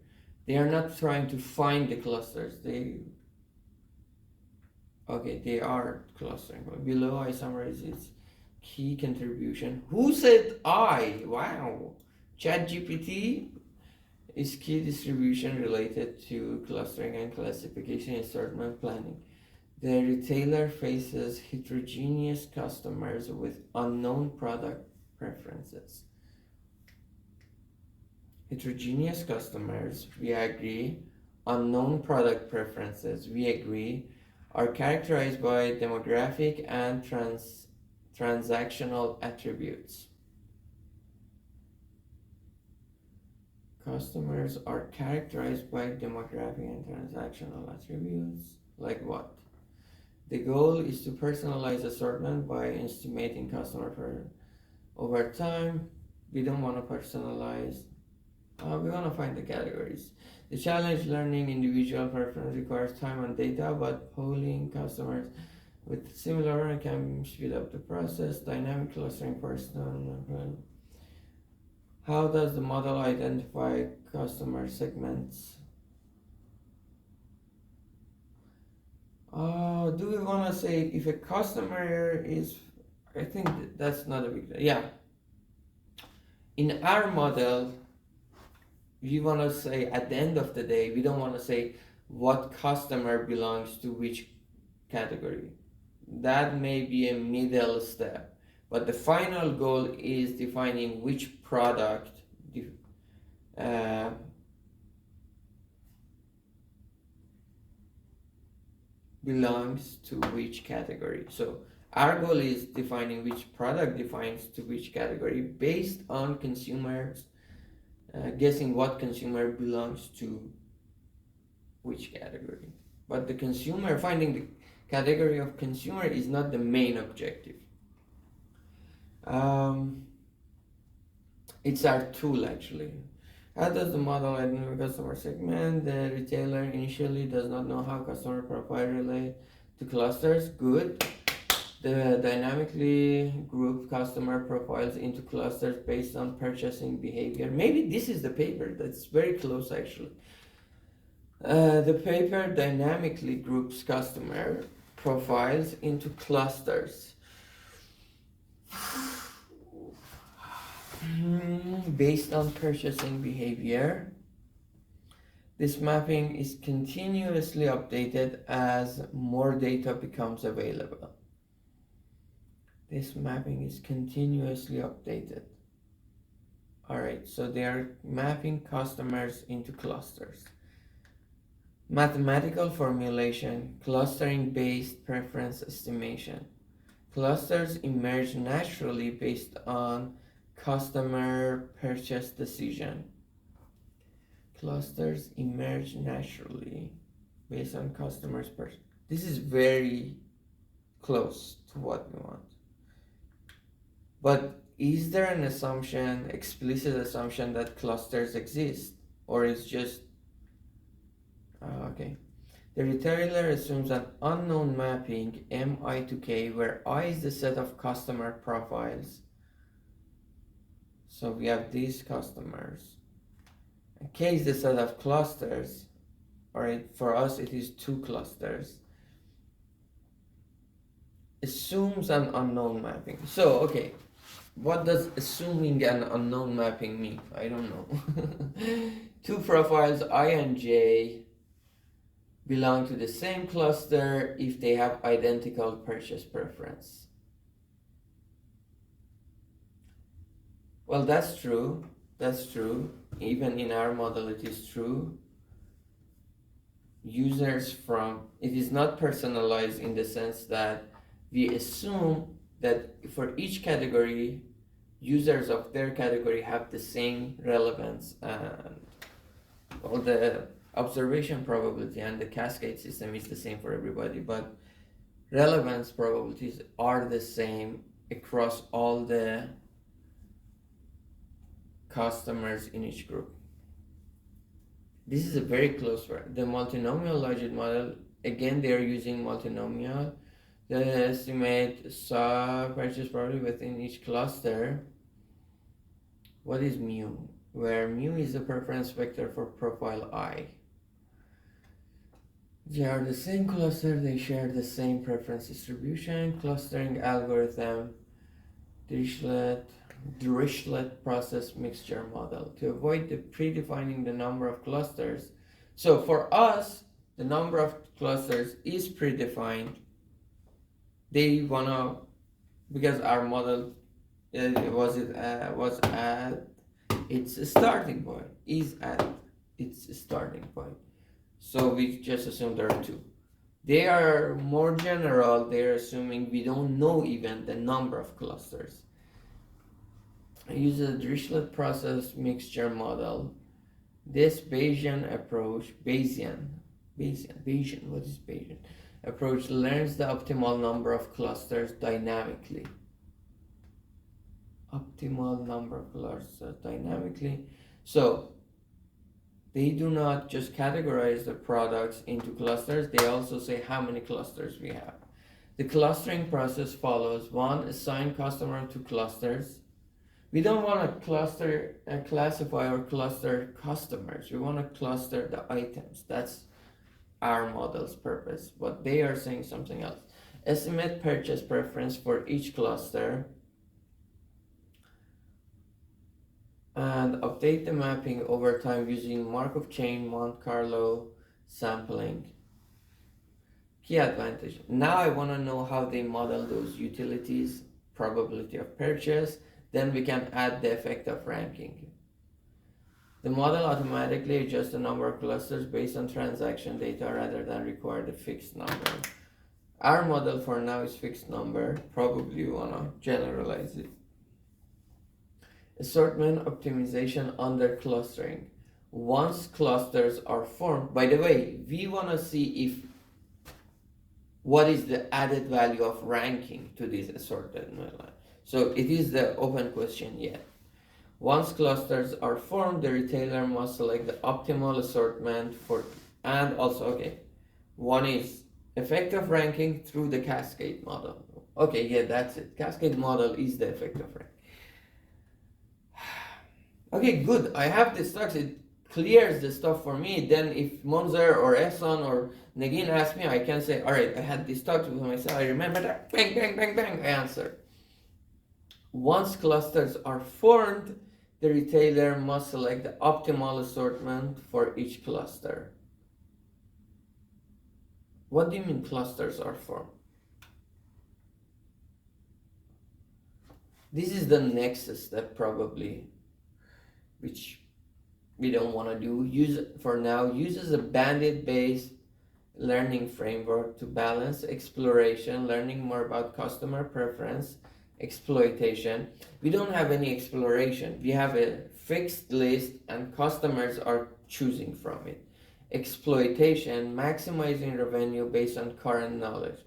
They are not trying to find the clusters. They are clustering. Below I summarize its key contribution. Who said I? Wow. ChatGPT is key distribution related to clustering and classification assortment planning. The retailer faces heterogeneous customers with unknown product preferences. Heterogeneous customers, we agree. Unknown product preferences, we agree, are characterized by demographic and transactional attributes. Customers are characterized by demographic and transactional attributes. Like what? The goal is to personalize assortment by estimating customer preference. Over time, we don't want to personalize. We want to find the categories. The challenge learning individual preference requires time and data, but polling customers with similar can speed up the process. Dynamic clustering person. How does the model identify customer segments? Do we want to say if a customer is I think that's not a big deal. Yeah. In our model, we want to say at the end of the day, we don't want to say what customer belongs to which category. That may be a middle step, but the final goal is defining which product uh, belongs to which category. So our goal is defining which product defines to which category based on consumers guessing what consumer belongs to which category. But the consumer, finding the category of consumer is not the main objective. It's our tool actually. How does the model identify customer segment? The retailer initially does not know how customer profile relate to clusters. Good. The dynamically group customer profiles into clusters based on purchasing behavior. Maybe this is the paper. That's very close actually. The paper dynamically groups customer profiles into clusters based on purchasing behavior. This mapping is continuously updated as more data becomes available. This mapping is continuously updated. Alright, so they are mapping customers into clusters. Mathematical formulation, clustering-based preference estimation. Clusters emerge naturally based on customer purchase decision. Clusters emerge naturally based on customers' purchase. This is very close to what we want. But is there an assumption, explicit assumption that clusters exist? Or is just okay. The retailer assumes an unknown mapping Mi to K where I is the set of customer profiles. So we have these customers. And K is the set of clusters. Alright, for us it is 2 clusters. Assumes an unknown mapping. So, okay. What does assuming an unknown mapping mean? I don't know. 2 profiles, I and J, belong to the same cluster if they have identical purchase preference. Well, that's true. That's true. Even in our model, it is true. It is not personalized in the sense that we assume that for each category, users of their category have the same relevance and all the observation probability and the cascade system is the same for everybody, but relevance probabilities are the same across all the customers in each group. This is a very close one. The multinomial logit model, again, they are using multinomial. They estimate purchase probability within each cluster. What is mu? Where mu is the preference vector for profile I. They are the same cluster, they share the same preference distribution. Clustering algorithm, Dirichlet process mixture model. To avoid the predefining the number of clusters. So for us, the number of clusters is predefined. They wanna, because our model was at its starting point, is at its starting point. So we just assume there are 2. They are more general, they're assuming we don't know even the number of clusters. I use a Dirichlet process mixture model. This Bayesian approach, Bayesian, what is Bayesian? Approach learns the optimal number of clusters dynamically. Optimal number of clusters dynamically. So they do not just categorize the products into clusters, they also say how many clusters we have. The clustering process follows: 1, assign customer to clusters. We don't want to classify or cluster customers. We want to cluster the items. That's our model's purpose, but they are saying something else. Estimate purchase preference for each cluster, and update the mapping over time using Markov chain Monte Carlo sampling. Key advantage. Now I want to know how they model those utilities, probability of purchase, then we can add the effect of ranking. The model automatically adjusts the number of clusters based on transaction data rather than require the fixed number. Our model for now is fixed number. Probably you want to generalize it. Assortment optimization under clustering. Once clusters are formed, by the way, we want to see if what is the added value of ranking to this assorted line. So it is the open question yet. Once clusters are formed, the retailer must select the optimal assortment for, and also, okay, one is effective ranking through the cascade model. Okay, yeah, that's it. Cascade model is the effective ranking. Okay, good. I have the stocks. It clears the stuff for me. Then if Monzer or Ehsan or Negin ask me, I can say, all right, I had this talk with myself. I remember that. Bang, bang, bang, bang. I answer. Once clusters are formed, the retailer must select the optimal assortment for each cluster. What do you mean clusters are formed? This is the next step probably, which we don't want to do. Uses a bandit-based learning framework to balance exploration, learning more about customer preference, exploitation. We don't have any exploration. We have a fixed list and customers are choosing from it. Exploitation, maximizing revenue based on current knowledge.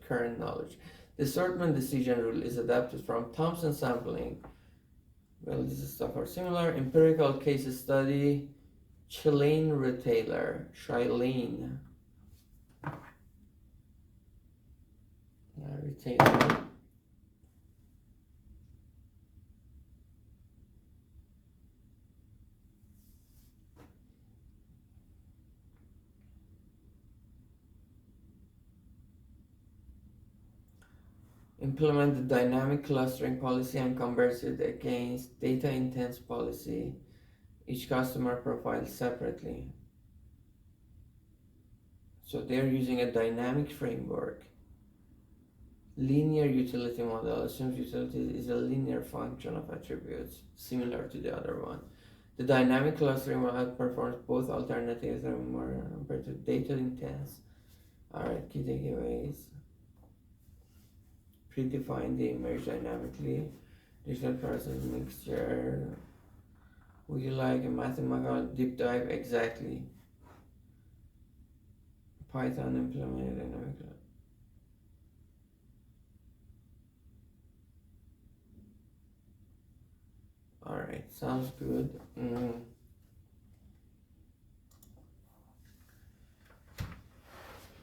The assortment decision rule is adapted from Thompson sampling. Well, this is stuff are similar. Empirical case study, Chilean retailer, retailer. Implement the dynamic clustering policy and converts it against data intense policy. Each customer profile separately. So they're using a dynamic framework. Linear utility model assumes utility is a linear function of attributes, similar to the other one. The dynamic clustering model outperforms both alternatives and more compared to data intense. Alright, key takeaways. Predefine the image dynamically. Digital process mixture. Would you like a mathematical deep dive? Exactly. Python implemented dynamically. Alright, sounds good.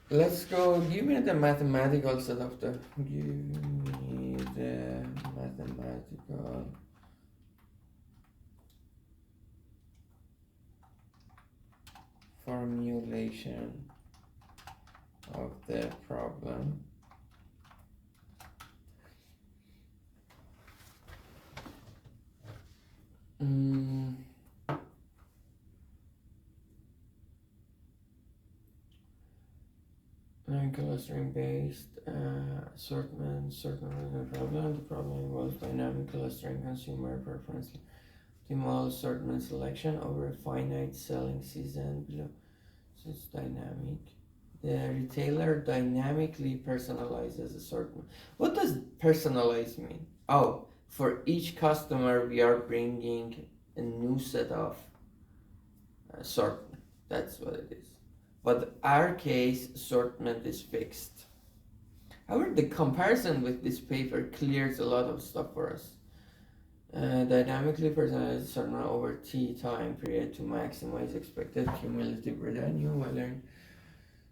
Let's go. Give me the mathematical set of the. Give me the mathematical formulation of the problem. Clustering based assortment problem. The problem involves dynamic clustering consumer preference, optimal assortment selection over a finite selling season below. So it's dynamic. The retailer dynamically personalizes assortment. What does personalize mean? Oh, for each customer we are bringing a new set of assortment. That's what it is. But our case, assortment is fixed. However, the comparison with this paper clears a lot of stuff for us. Dynamically personalized assortment over T time period to maximize expected cumulative revenue while learning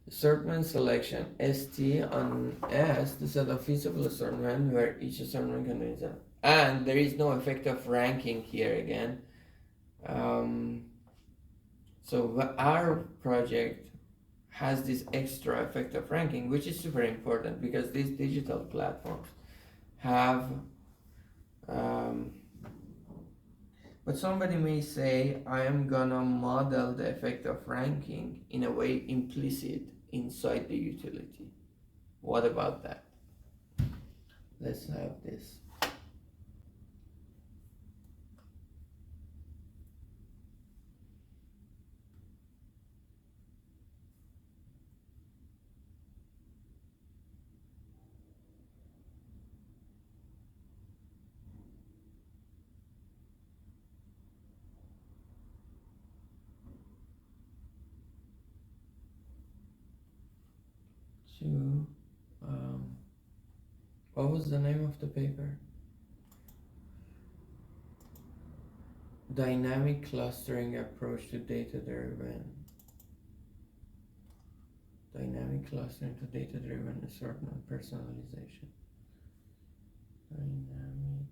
assortment selection ST on S, the set of feasible assortment where each assortment contains a, and there is no effect of ranking here again. So our project has this extra effect of ranking, which is super important because these digital platforms have. Um, but somebody may say, I am gonna model the effect of ranking in a way implicit inside the utility. What about that? Let's have this. To what was the name of the paper? Dynamic clustering approach to data-driven. Dynamic clustering to data-driven assortment personalization. Dynamic.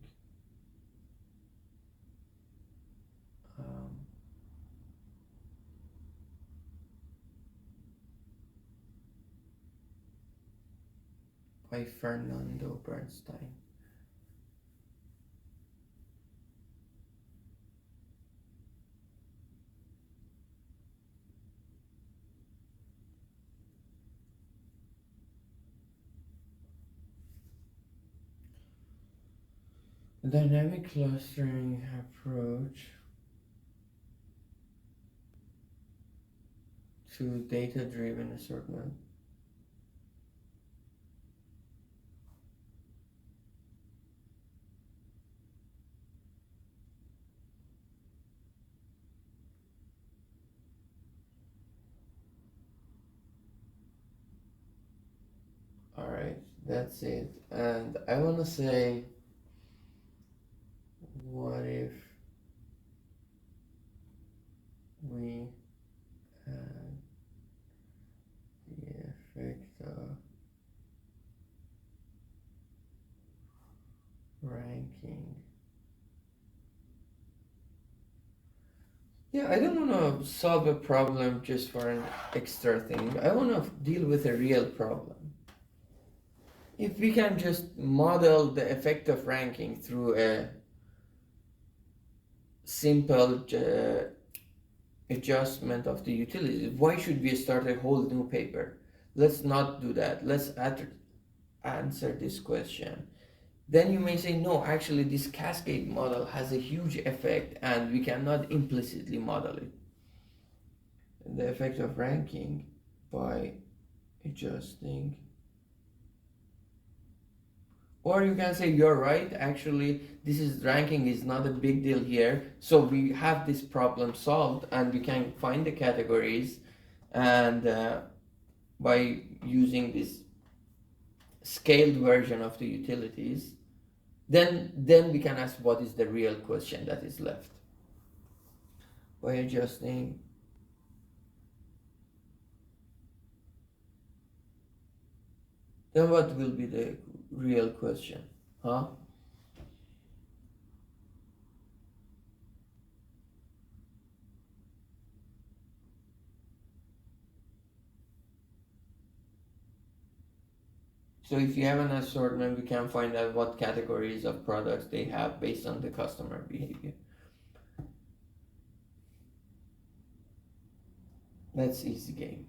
By Fernando Bernstein. Dynamic clustering approach to data-driven assortment. Alright, that's it. And I want to say, what if we had the effect of ranking? Yeah, I don't want to solve a problem just for an extra thing. I want to deal with a real problem. If we can just model the effect of ranking through a simple adjustment of the utilities, why should we start a whole new paper? Let's not do that. Let's answer this question. Then you may say, no, actually this cascade model has a huge effect and we cannot implicitly model it. The effect of ranking by adjusting. Or you can say, you're right, actually this is ranking is not a big deal here, so we have this problem solved and we can find the categories, and by using this scaled version of the utilities, then we can ask what is the real question that is left. By adjusting then what will be the real question? Huh? So if you have an assortment, we can find out what categories of products they have based on the customer behavior. That's easy game.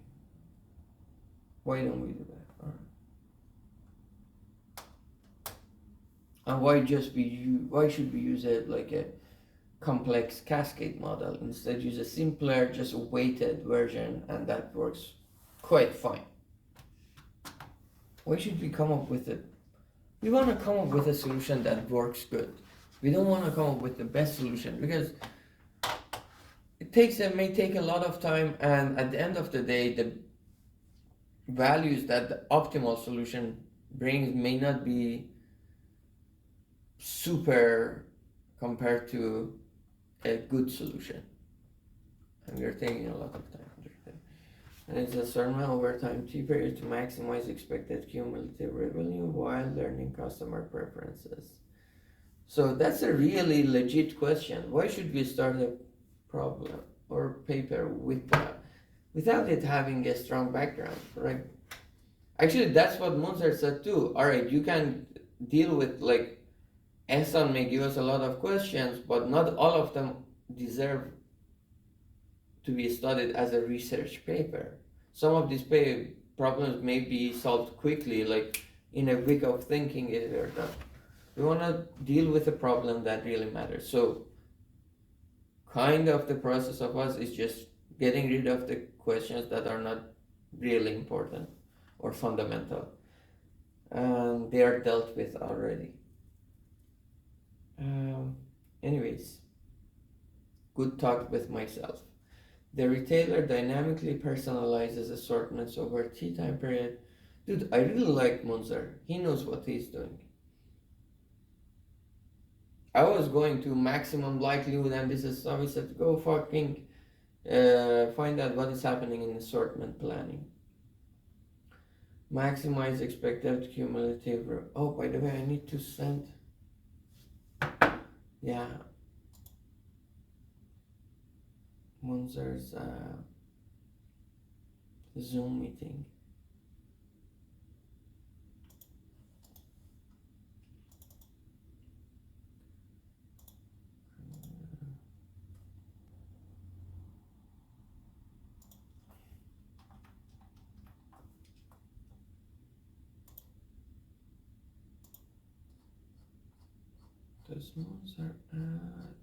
Why don't we do that? All right. And why should we use it like a complex cascade model? Instead, use a simpler, just weighted version, and that works quite fine. Why should we come up with it? We want to come up with a solution that works good. We don't want to come up with the best solution because it may take a lot of time, and at the end of the day, the values that the optimal solution brings may not be super compared to a good solution, and we're taking a lot of time. And it's a certain over time cheaper to maximize expected cumulative revenue while learning customer preferences. So that's a really legit question. Why should we start a problem or paper with that? without it having a strong background, right? Actually, that's what Munzer said too. All right, you can deal with like Ehsan may give us a lot of questions, but not all of them deserve to be studied as a research paper. Some of these problems may be solved quickly, like in a week of thinking it or done. We want to deal with a problem that really matters. So, kind of the process of us is just getting rid of the questions that are not really important or fundamental, and they are dealt with already. Um, Anyways, good talk with myself. The retailer dynamically personalizes assortments over a tea time period. Dude, I really like Munzer. He knows what he's doing. I was going to maximum likelihood, and this is how he said, go fucking find out what is happening in assortment planning. Maximize expected cumulative. Oh, by the way, I need to send. Yeah, Munzer's Zoom meeting. Does Munzer add?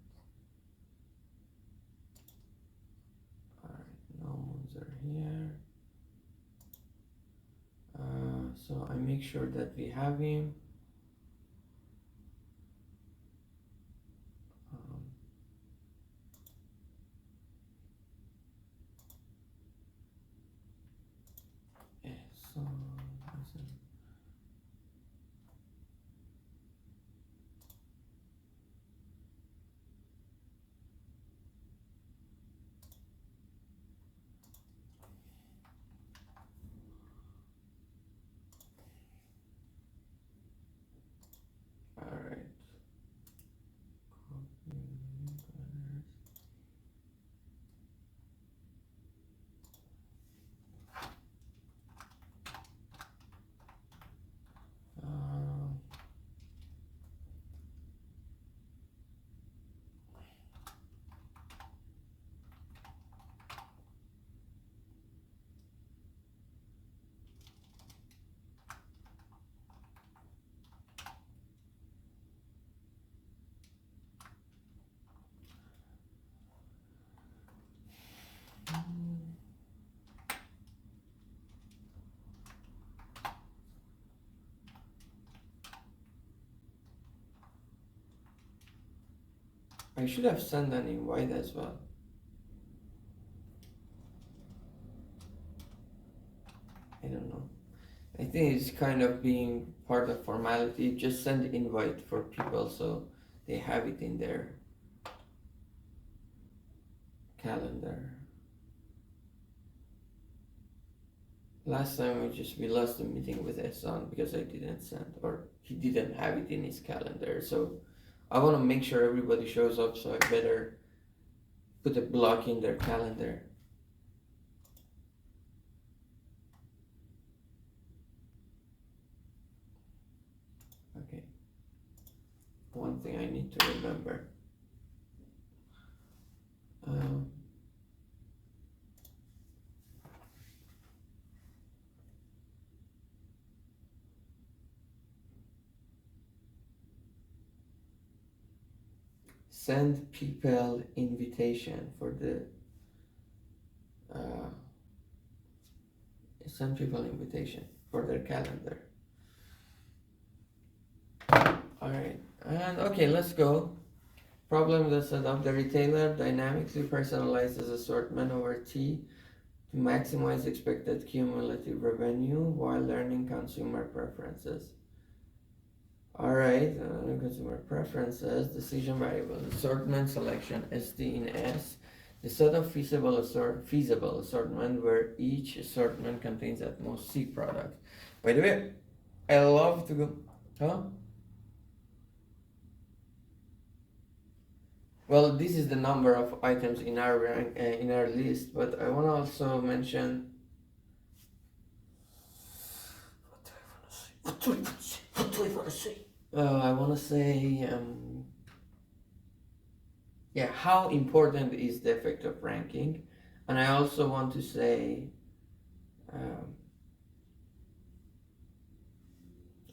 Alright, no Munzer here. So I make sure that we have him. Um, so alright. I should have sent an invite as well. I don't know. I think it's kind of being part of formality. Just send invite for people so they have it in their calendar. Last time we lost the meeting with Ehsan because I didn't send or he didn't have it in his calendar. So I want to make sure everybody shows up. So I better put a block in their calendar. Okay. One thing I need to remember. Send people invitation for the send people invitation for their calendar. All right, and okay, let's go. Problem that set up the retailer dynamically personalizes assortment over T to maximize expected cumulative revenue while learning consumer preferences. All right, consumer preferences, decision variables, assortment selection, SD in S, the set of feasible assortment where each assortment contains at most C products. By the way, I love to go, huh? Well, this is the number of items in our in our list, but I want to also mention. What do I want to say? What do I want to say? I want to say, yeah, how important is the effect of ranking, and I also want to say, um,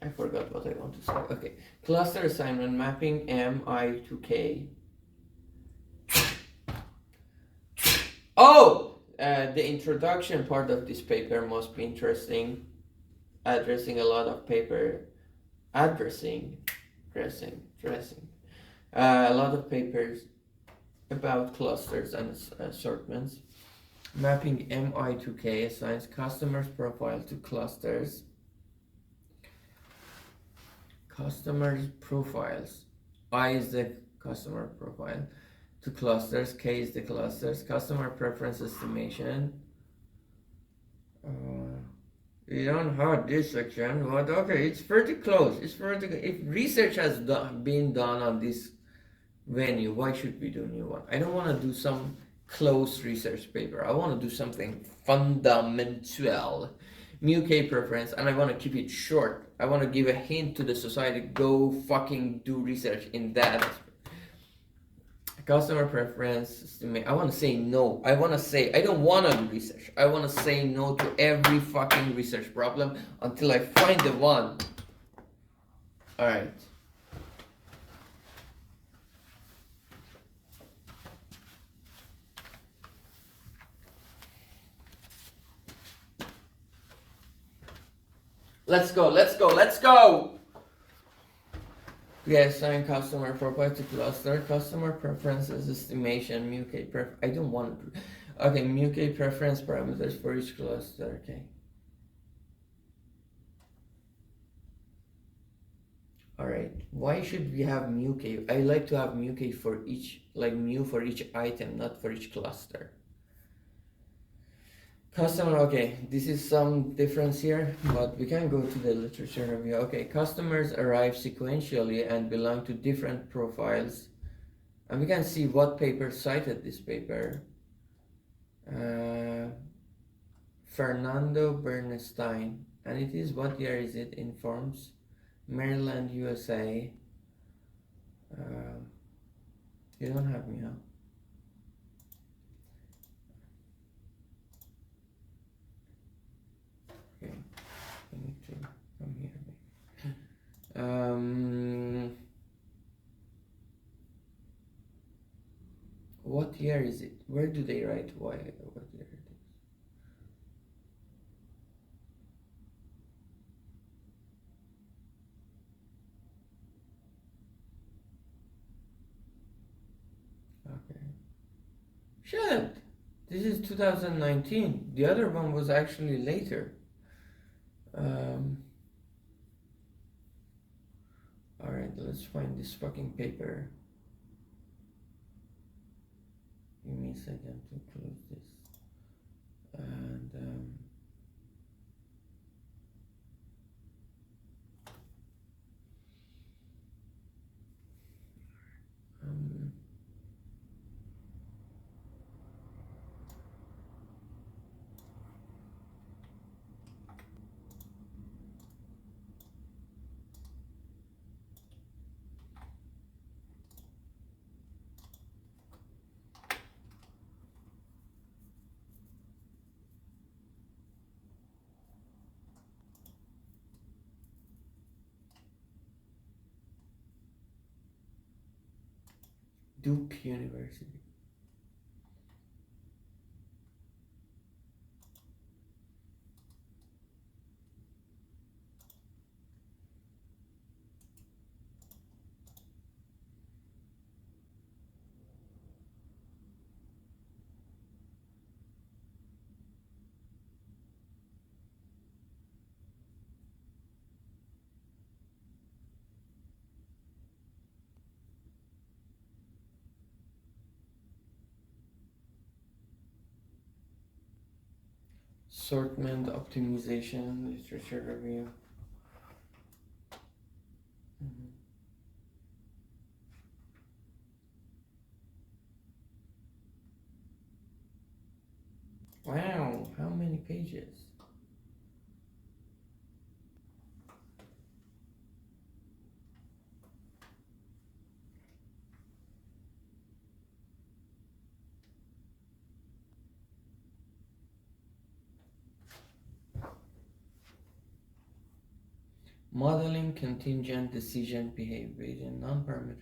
I forgot what I want to say. Okay, cluster assignment mapping MI to K. Oh, the introduction part of this paper must be interesting, addressing a lot of paper, addressing, dressing, a lot of papers about clusters and assortments. Mapping MI to K assigns customers' profile to clusters. Customers' profiles. I is the customer profile to clusters. K is the clusters. Customer preference estimation. We don't have this section, but okay, it's pretty close. It's pretty. If research has been done on this venue, why should we do a new one? I don't want to do some close research paper. I want to do something fundamental. Mu-K preference, and I want to keep it short. I want to give a hint to the society, go fucking do research in that. Customer preference, I want to say no. I don't want to do research. I want to say no to every fucking research problem until I find the one. Alright. Let's go! We assign customer profile to cluster, customer preferences estimation, Mu-K I don't want to. Okay, Mu-K preference parameters for each cluster, okay. Alright, why should we have Mu-K? I like to have Mu-K for each, like mu for each item, not for each cluster. Customer, okay, this is some difference here, but we can go to the literature review. Okay, customers arrive sequentially and belong to different profiles. And we can see what paper cited this paper. Fernando Bernstein. And it is, what year is it? Informs. Maryland, USA. You don't have me, huh? Okay, I need to come here. What year is it? Where do they write why? What year it is? Okay. Shit! This is 2019. The other one was actually later. Alright, let's find this fucking paper. Give me a second to close this. And Duke University. Assortment optimization, literature review. Wow, how many pages? Modeling contingent decision behavior in non-parametric.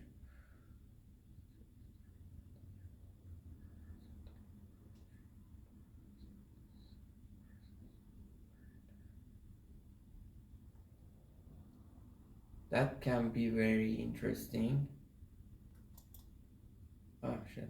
That can be very interesting. Oh shit.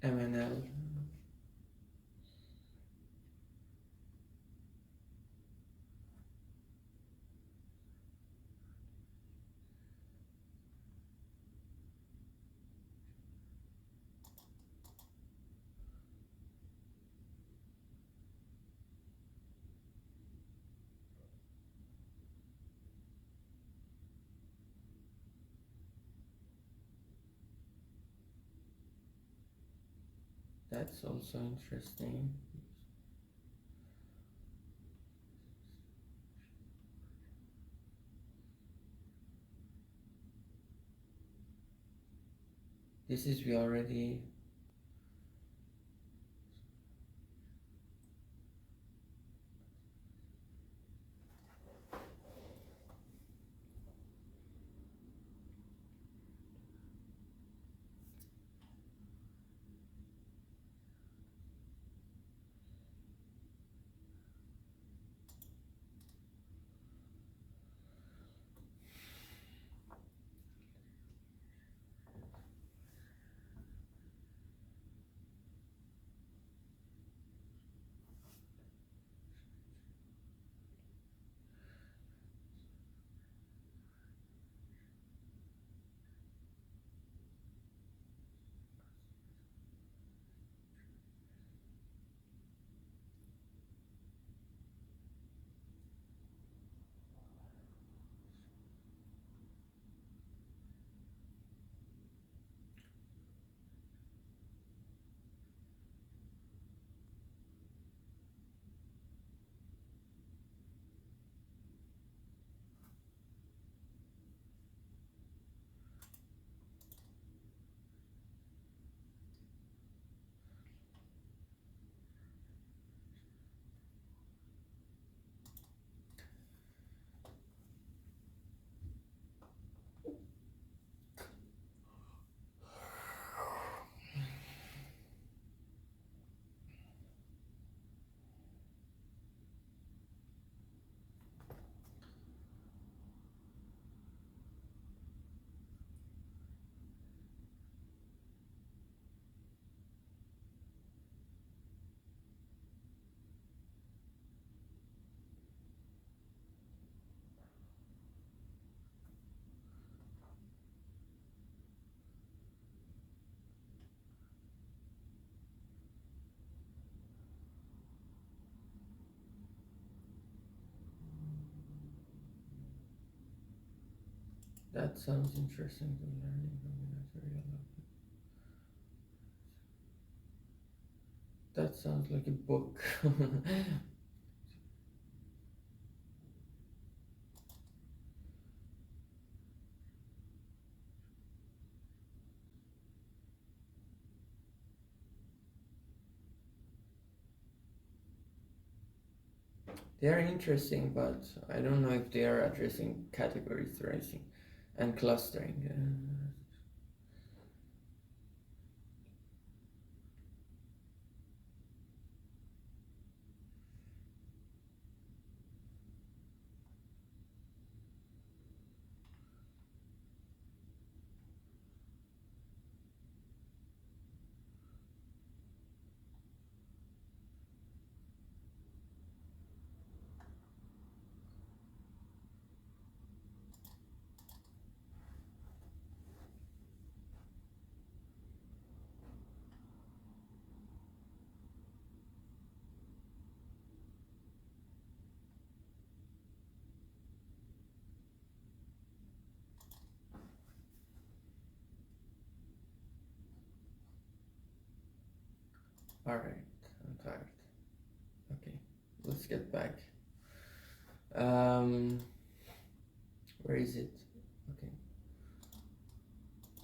MNL. That's also interesting. This is we already. That sounds interesting to learning combinatorial. That sounds like a book. They are interesting, but I don't know if they are addressing category tracing and clustering. Alright, I'm tired. Okay, let's get back. Um, where is it? Okay,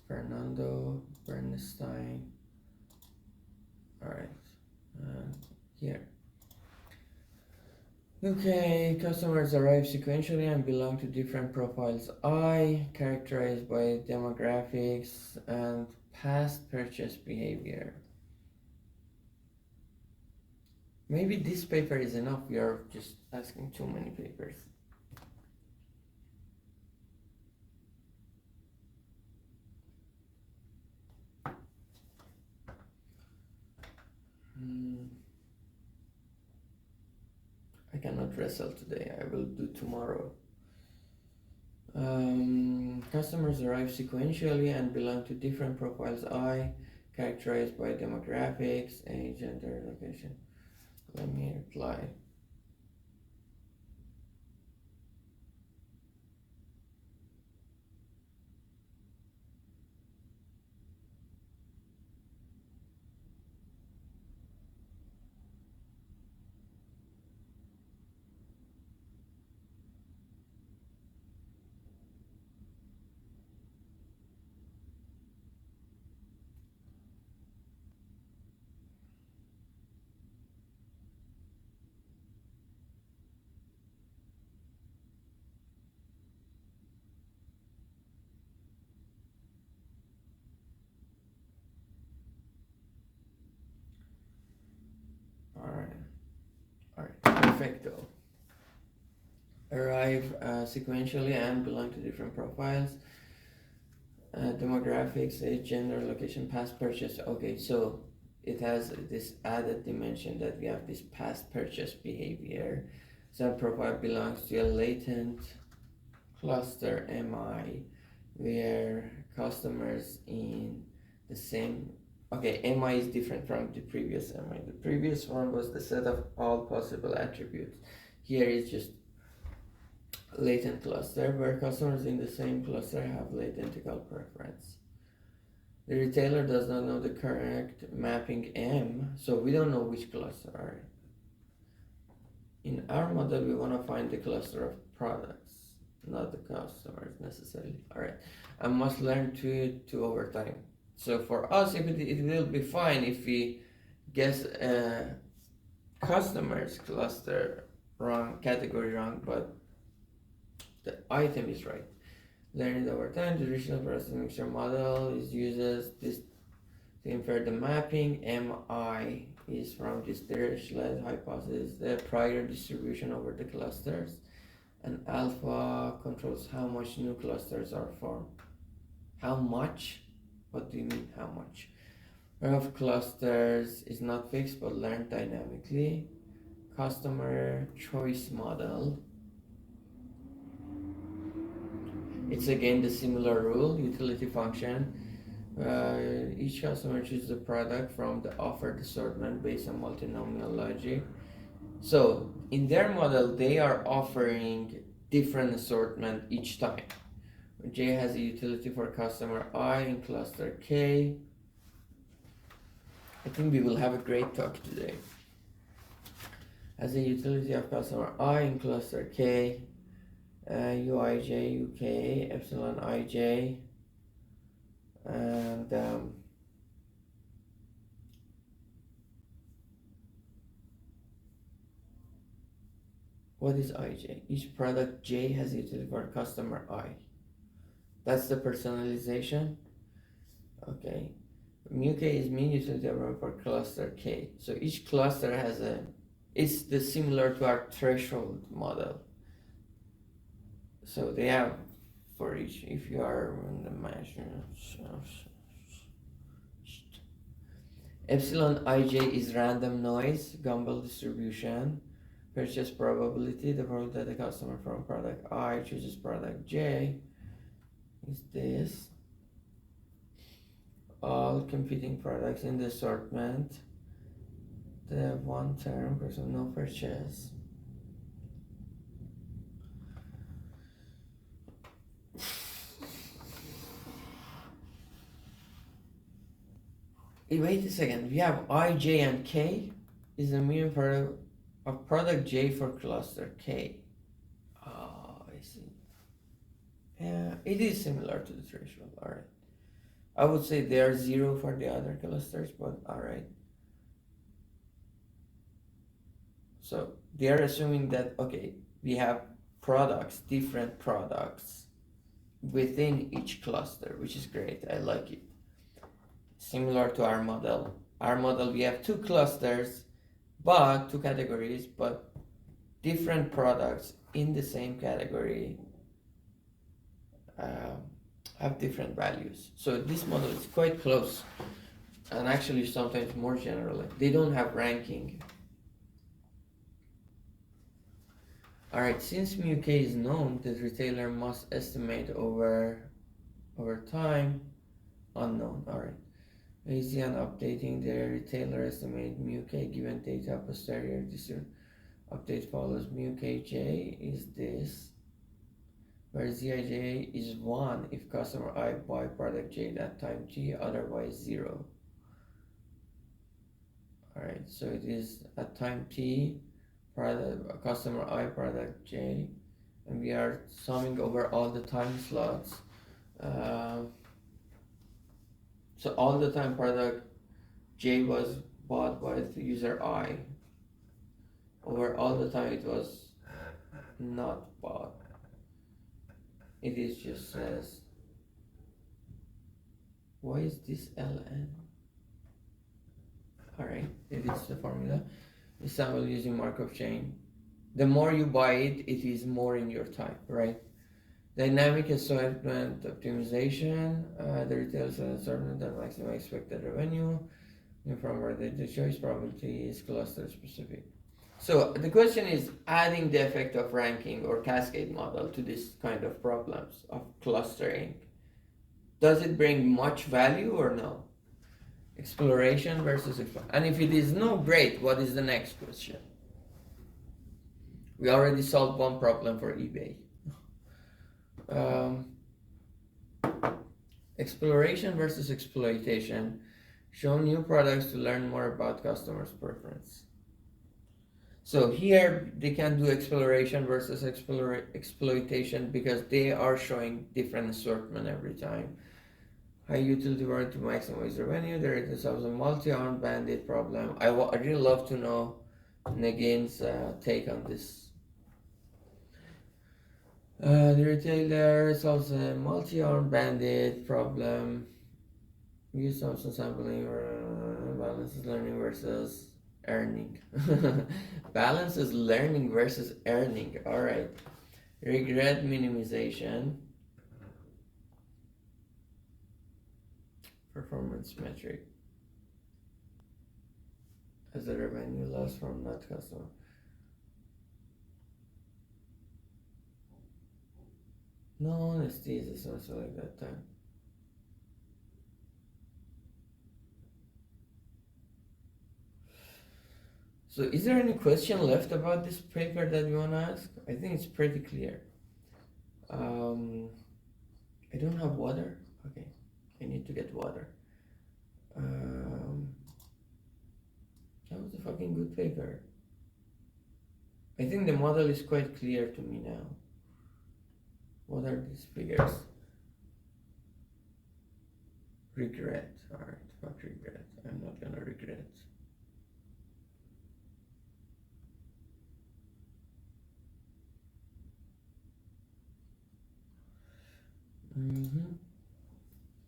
Fernando Bernstein. Alright, here. Okay, customers arrive sequentially and belong to different profiles I, characterized by demographics and past purchase behavior. Maybe this paper is enough, we are just asking too many papers. I cannot wrestle today, I will do tomorrow. Customers arrive sequentially and belong to different profiles I, characterized by demographics, age, gender, location. Let me reply. Alright, perfecto. Arrive sequentially and belong to different profiles. Demographics, age, gender, location, past purchase. Okay, so it has this added dimension that we have this past purchase behavior. Some profile belongs to a latent cluster MI where customers in the same, okay, MI is different from the previous MI. The previous one was the set of all possible attributes. Here is just latent cluster where customers in the same cluster have identical preference. The retailer does not know the correct mapping M, so we don't know which cluster are. In our model, we want to find the cluster of products, not the customers necessarily. Alright, I must learn to over time. So for us, it will be fine if we guess customers cluster wrong, category wrong, but the item is right. Learning over time, the traditional process mixture model is uses this to infer the mapping. MI is from this Dirichlet hypothesis, the prior distribution over the clusters, and alpha controls how much new clusters are formed. How much? What do you mean how much? Of clusters is not fixed but learned dynamically. Customer choice model. It's again the similar rule, utility function. Each customer chooses a product from the offered assortment based on multinomial logic. So in their model, they are offering different assortment each time. J has a utility for customer I in cluster K. I think we will have a great talk today. Has a utility of customer I in cluster K, Uij, Uk, epsilon ij, and what is ij? Each product J has a utility for customer I. That's the personalization. Okay. Mu K is mean utility for cluster K. So each cluster has it's the similar to our threshold model. So they have for each, if you are in the measure, epsilon ij is random noise, Gumbel distribution, purchase probability, the probability that the customer from product I chooses product J is this. All competing products in the assortment, they have one term, person no purchase. Wait a second. We have I, J, and K is the mean product of product J for cluster K. Oh, I see. Yeah, it is similar to the threshold. All right. I would say they are zero for the other clusters, but all right. So they are assuming that okay, we have products, different products within each cluster, which is great. I like it. Similar to our model. Our model, we have two clusters, but two categories, but different products in the same category um, have different values. So this model is quite close and actually sometimes more general. They don't have ranking. Alright, since mu k is known, the retailer must estimate over time unknown. Alright. Easy on updating the retailer estimate mu k given data posterior. This update follows mu kj is this, where zij is 1 if customer I buy product j at time t, otherwise 0. Alright, so it is at time t, product customer I product j, and we are summing over all the time slots. So all the time product j was bought by the user I, over all the time it was not bought. It is just says, why is this ln? Alright, it is the formula. Example using Markov chain. The more you buy it, it is more in your time, right? Dynamic assortment optimization, the retail assortment that maximum expected revenue. From where the choice probability is cluster specific. So the question is adding the effect of ranking or cascade model to this kind of problems of clustering. Does it bring much value or no? Exploration versus exploration. And if it is no, great. What is the next question? We already solved one problem for eBay. Exploration versus exploitation. Show new products to learn more about customers' preference. So here they can do exploration versus exploitation because they are showing different assortment every time. High utility word to maximize revenue. There is a multi-armed bandit problem. I really love to know Nagin's take on this. The retailer solves a multi-armed bandit problem. Use some sampling or balances learning versus earning. Balance is learning versus earning. All right. Regret minimization. Performance metric. As a revenue loss from not customer. No honesty is also like that time. So is there any question left about this paper that you want to ask? I think it's pretty clear. I don't have water. Okay, I need to get water. That was a fucking good paper. I think the model is quite clear to me now. What are these figures? Regret. Alright, fuck regret. I'm not gonna regret.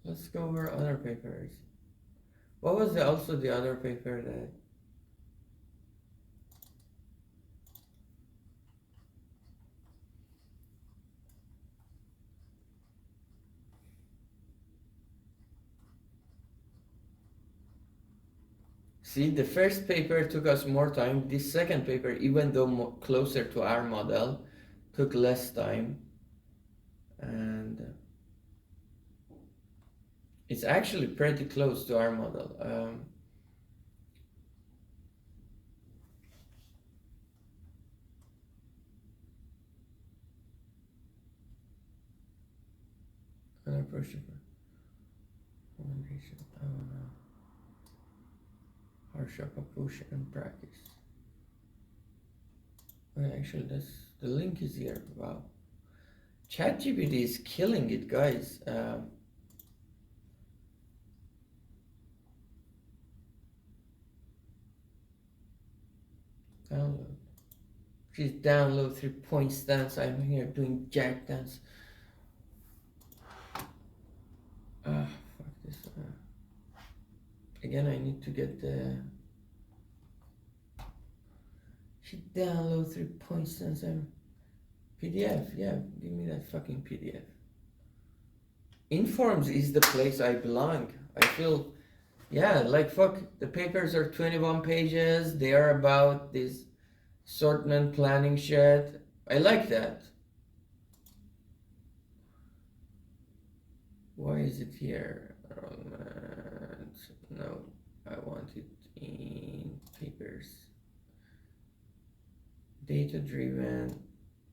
Let's go over other papers. What was also the other paper that? See, the first paper took us more time. This second paper, even though closer to our model, took less time. And it's actually pretty close to our model. An approach to recommendation. I don't know. Workshop of push and practice. Well, actually, the link is here. Wow. ChatGPT is killing it, guys. Download. Please download 3 point stance. I'm here doing jack dance. Fuck this. Again, I need to get the. Should download 3 point stance. PDF. Yeah, give me that fucking PDF. Informs is the place I belong. I feel. Yeah, like fuck. The papers are 21 pages. They are about this assortment planning shit. I like that. Why is it here? No, I want it in papers. Data-driven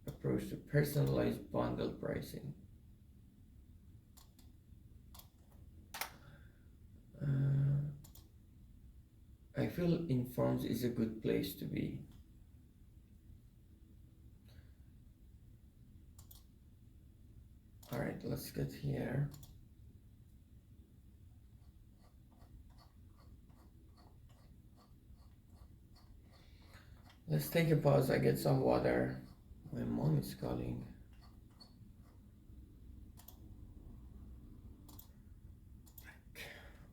approach to personalized bundle pricing. I feel Informs is a good place to be. All right, let's get here. Let's take a pause. I get some water. My mom is calling.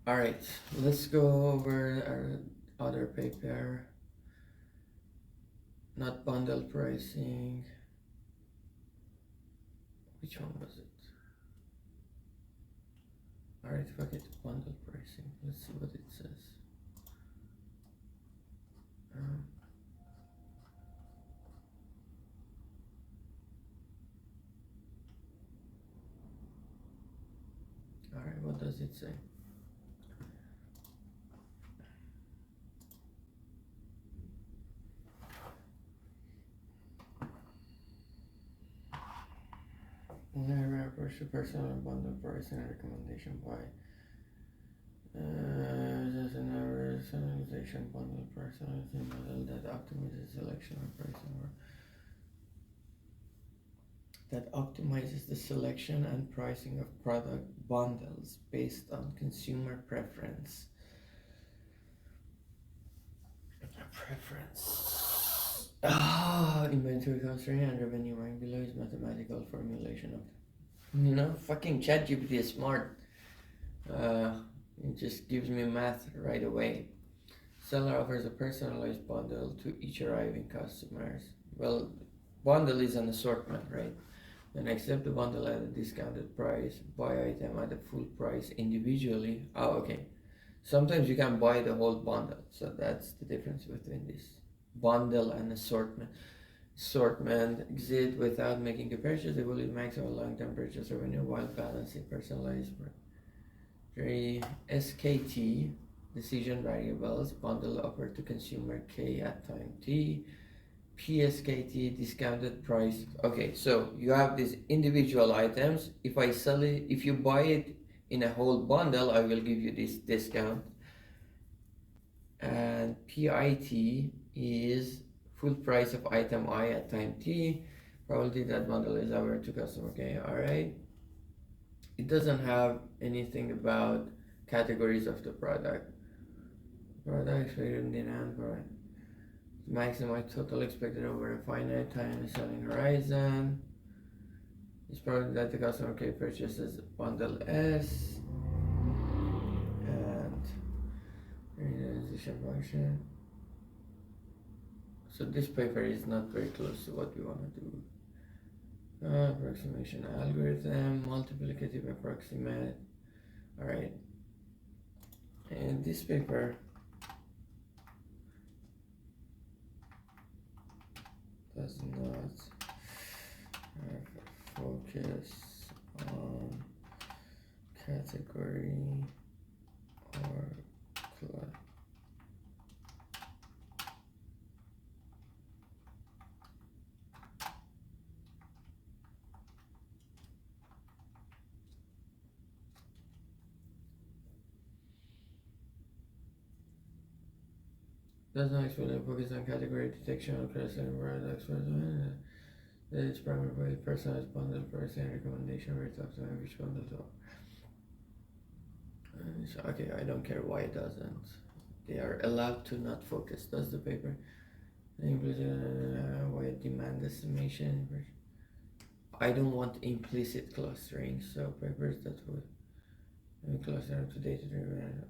All right, let's go over our other paper. Not bundle pricing. Which one was it? All right, fuck it. Bundle pricing. Let's see what it says. All right, what does it say? Never approach the personal bundle pricing and recommendation by there's another personalization bundle personalization model that optimizes selection and pricing or that optimizes the selection and pricing of product bundles based on consumer preference. Inventory constraint and revenue rank below is mathematical formulation of fucking ChatGPT is smart. It just gives me math right away. Seller offers a personalized bundle to each arriving customers. Well, bundle is an assortment, right? Then accept the bundle at a discounted price, buy item at a full price individually. Oh, okay. Sometimes you can buy the whole bundle, so that's the difference between this bundle and assortment. Assortment exist without making a purchase. They will lead maximum long-term purchase revenue while balancing personalized. SKT decision variables bundle offer to consumer K at time T. PSKT discounted price. Okay, so you have these individual items. If I sell it, if you buy it in a whole bundle, I will give you this discount. And PIT is full price of item I at time T. Probably that bundle is over to customer K. Alright. It doesn't have anything about categories of the product. Product expected demand for maximize total expected over a finite time selling horizon. It's probably that the customer K purchases bundle S and realization function. So this paper is not very close to what we want to do. Approximation algorithm, multiplicative approximate. Alright. And this paper does not focus on category or class. Does not explain focus on category detection or classifying products for its primary personalized bundle pricing and recommendation rates of time which bundle to so, okay, I don't care why it doesn't. They are allowed to not focus. Does the paper why demand estimation? I don't want implicit clustering, so papers that would cluster to data driven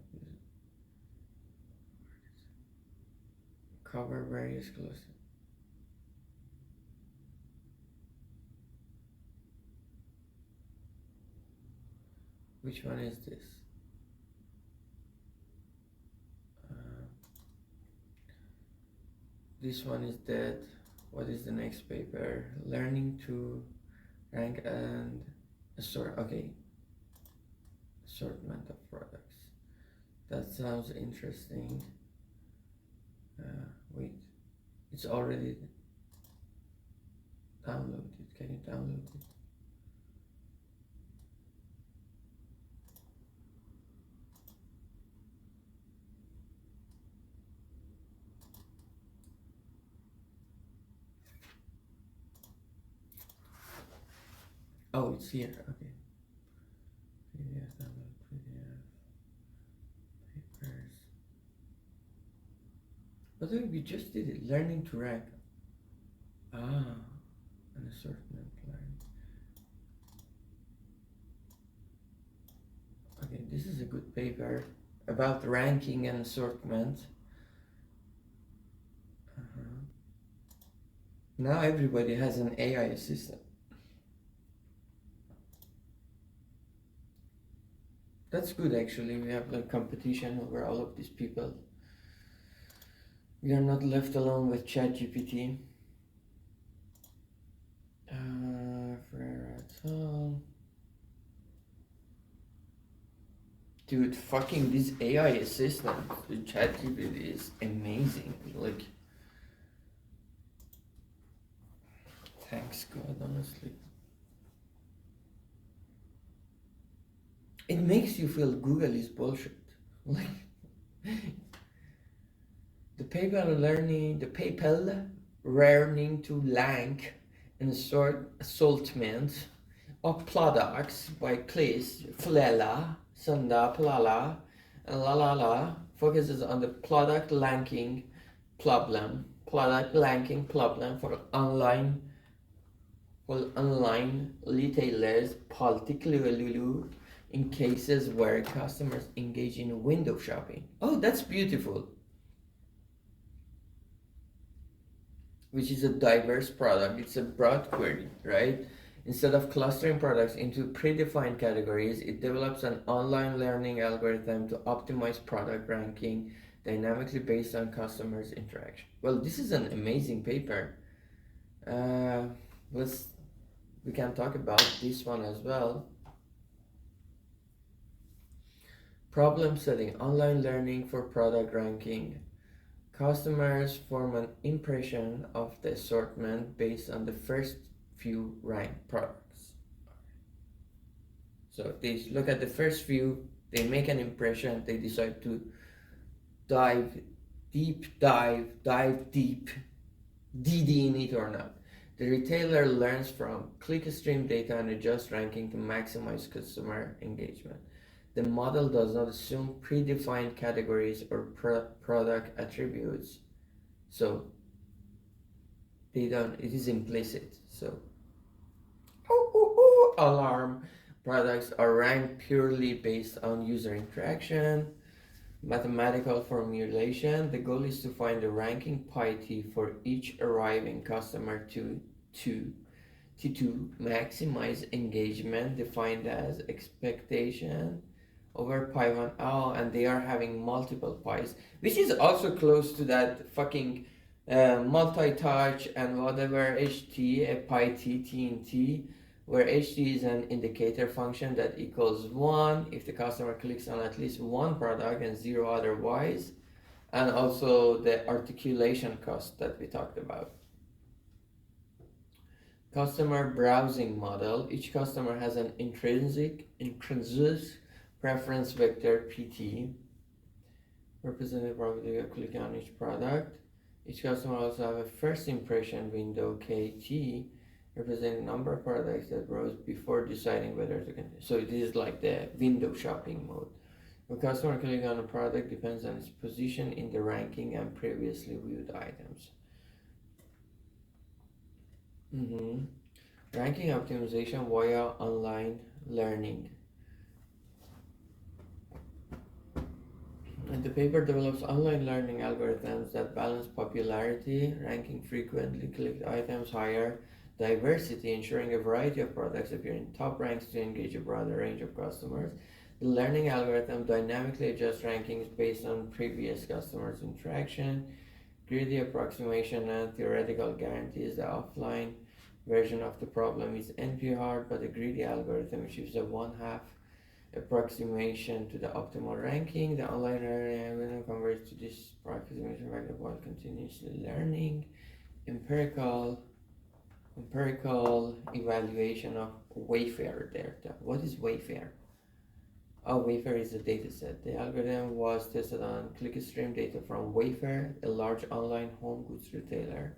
cover various clusters. Which one is this? This one is dead. What is the next paper? Learning to rank and assort. Okay, assortment of products. That sounds interesting. Wait, it's already downloaded. Can you download it? Oh, it's here. Okay. PDF download PDF papers. But then we just did it. Learning to rank. An assortment learning. Okay, this is a good paper about ranking and assortment. Now everybody has an AI assistant. That's good actually. We have like competition over all of these people. We are not left alone with ChatGPT. Dude, fucking this AI assistant, the ChatGPT is amazing. Like, thanks God, honestly. It makes you feel Google is bullshit. Like, the PayPal learning to rank and assortment of products by place, Flella, Sunda, Plala, and La La La focuses on the product ranking problem for online retailers, particularly in cases where customers engage in window shopping. Oh, that's beautiful. Which is a diverse product. It's a broad query, right? Instead of clustering products into predefined categories, it develops an online learning algorithm to optimize product ranking dynamically based on customers' interaction. Well, this is an amazing paper. We can talk about this one as well. Problem setting, online learning for product ranking. Customers form an impression of the assortment based on the first few ranked products. So they look at the first few, they make an impression, they decide to dive deep, DD in it or not. The retailer learns from clickstream data and adjusts ranking to maximize customer engagement. The model does not assume predefined categories or product attributes, so it is implicit. So alarm, products are ranked purely based on user interaction, mathematical formulation. The goal is to find the ranking piety for each arriving customer to maximize engagement, defined as expectation over pi 1. Oh, and they are having multiple pies, which is also close to that fucking multi-touch and whatever HT, a pi t, t and t, where HT is an indicator function that equals 1 if the customer clicks on at least one product and 0 otherwise, and also the articulation cost that we talked about. Customer browsing model. Each customer has an intrinsic preference vector PT representing probability of clicking on each product. Each customer also have a first impression window KT, representing the number of products that browse before deciding whether to continue. So it is like the window shopping mode. A customer clicking on a product depends on its position in the ranking and previously viewed items. Ranking optimization via online learning. And the paper develops online learning algorithms that balance popularity, ranking frequently clicked items higher, diversity, ensuring a variety of products appear in top ranks to engage a broader range of customers. The learning algorithm dynamically adjusts rankings based on previous customers' interaction. Greedy approximation and theoretical guarantees the offline version of the problem is NP-hard, but the greedy algorithm achieves a one-half approximation to the optimal ranking. The online learning algorithm converts to this approximation value while continuously learning. Empirical evaluation of Wayfair data. What is Wayfair? Wayfair is a data set. The algorithm was tested on clickstream data from Wayfair, a large online home goods retailer.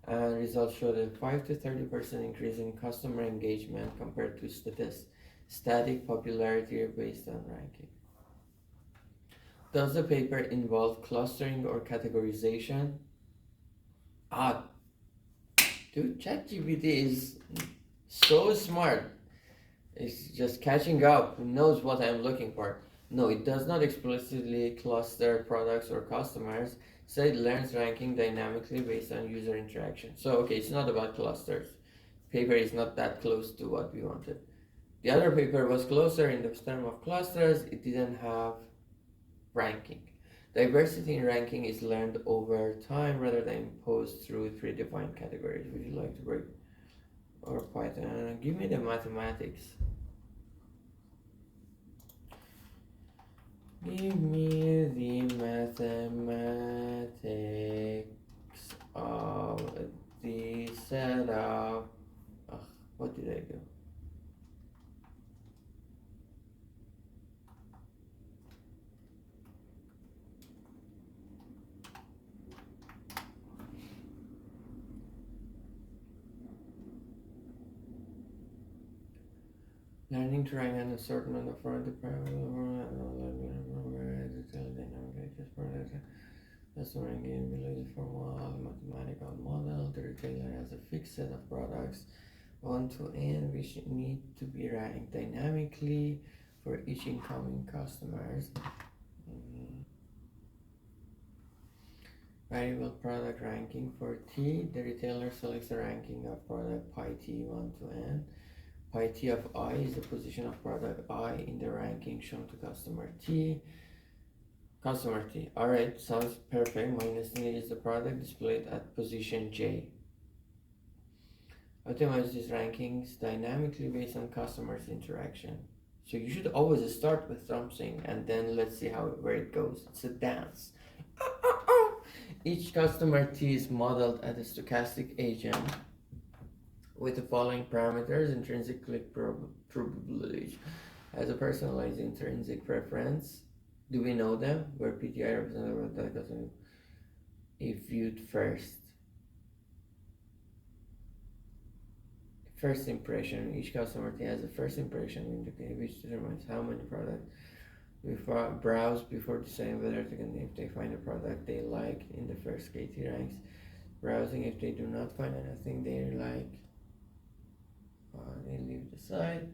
And results showed a 5 to 30% increase in customer engagement compared to static popularity based on ranking. Does the paper involve clustering or categorization? Dude, ChatGPT is so smart. It's just catching up. It knows what I'm looking for. No, it does not explicitly cluster products or customers. So it learns ranking dynamically based on user interaction. So okay, it's not about clusters. Paper is not that close to what we wanted. The other paper was closer in the term of clusters. It didn't have ranking. Diversity in ranking is learned over time rather than imposed through predefined categories. Would you like to break? Or Python? Give me the mathematics. Give me the mathematics of the setup. What did I do? Learning to rank an assortment of front customer ranking below the formal mathematical model. The retailer has a fixed set of products 1 to n which need to be ranked dynamically for each incoming customers. Variable product ranking for T. The retailer selects a ranking of product pi t 1 to n. Pi t of I is the position of product I in the ranking shown to customer T. Alright, sounds perfect. Minus T is the product displayed at position J. Optimize these rankings dynamically based on customers' interaction. So you should always start with something and then let's see where it goes. It's a dance. Each customer T is modeled as a stochastic agent with the following parameters: intrinsic click probability, as a personalized intrinsic preference. Do we know them? Where PTI represents that customer if viewed first. First impression. Each customer T has a first impression which determines how many products we browse before deciding whether to continue. If they find a product they like in the first KT ranks, browsing. If they do not find anything they like, they leave the site.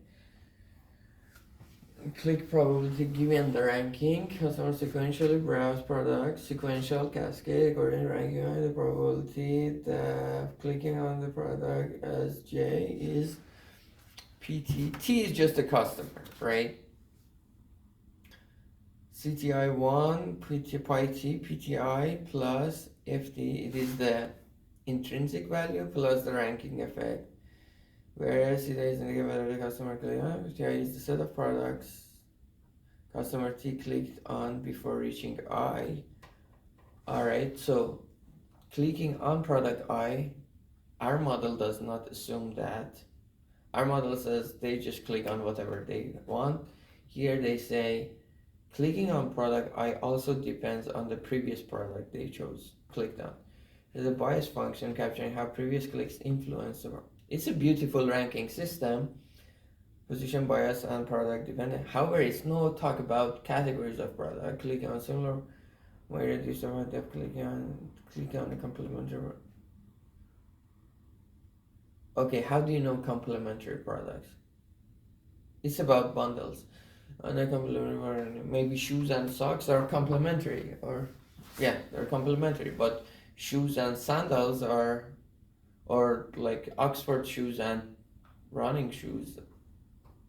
Click probability given the ranking. Customers sequentially browse products, sequential cascade according to ranking. The probability that clicking on the product as J is PT. T is just a customer, right? CTI1, pi t, PTI plus FT. It is the intrinsic value plus the ranking effect. Whereas it is indicated whether the customer clicked on. PTI is the set of products customer T clicked on before reaching I. Alright, so clicking on product I, our model does not assume that. Our model says they just click on whatever they want. Here they say Clicking on product I also depends on the previous product they clicked on. There's a bias function capturing how previous clicks influence the. It's a beautiful ranking system, position bias and product dependent. However, it's no talk about categories of product. Clicking on similar may reduce the amount of clicking on the complementary. Okay, how do you know complementary products? It's about bundles. And a complementary, maybe shoes and socks are complementary, or yeah, they're complementary. But shoes and sandals are, or like Oxford shoes and running shoes,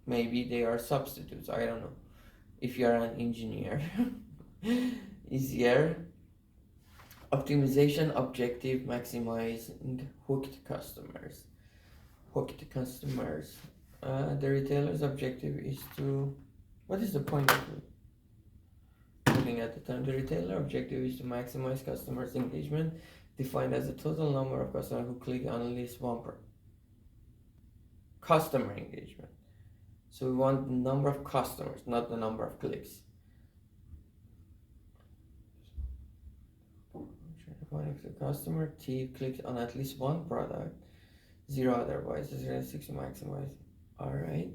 maybe they are substitutes. I don't know. If you are an engineer, easier. Optimization objective maximizing hooked customers. Hooked customers. The retailer's objective is to. What is the point of looking at the time? The retailer objective is to maximize customers' engagement, defined as the total number of customers who click on at least one customer engagement. So we want the number of customers, not the number of clicks. If the customer T clicks on at least one product, 0 otherwise, is realistic to maximize. Alright.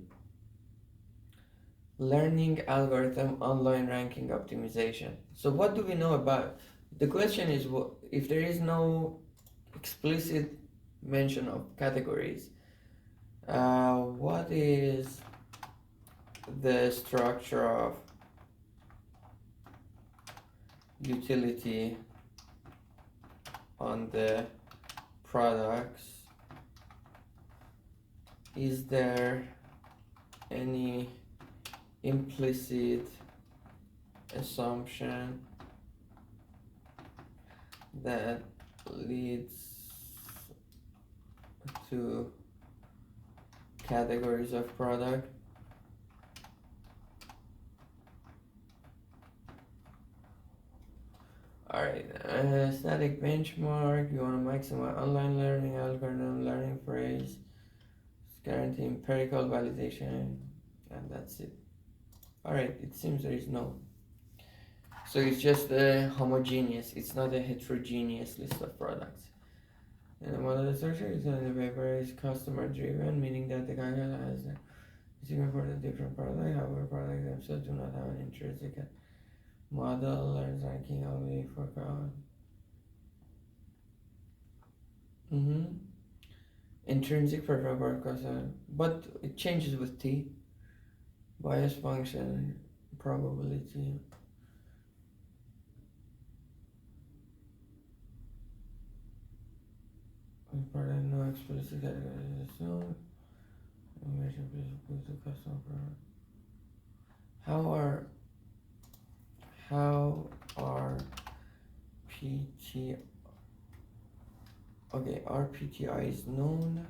Learning algorithm online ranking optimization. So what do we know about? The question is, if there is no explicit mention of categories, what is the structure of utility on the products? Is there any implicit assumption that leads to categories of product? Alright, static benchmark, you want to maximize online learning algorithm, learning phrase, guarantee empirical validation, and that's it. Alright, it seems there is no. So it's just a homogeneous, it's not a heterogeneous list of products. And the model structure is on the paper is customer driven, meaning that the guy has a signal for the different product, however, products themselves do not have an intrinsic model learns ranking only for crowd. Intrinsic for customer, but it changes with T. Bias function, probability. Product no explicit categorization. Information please to customer product. How are PT? Okay, RPTI is known.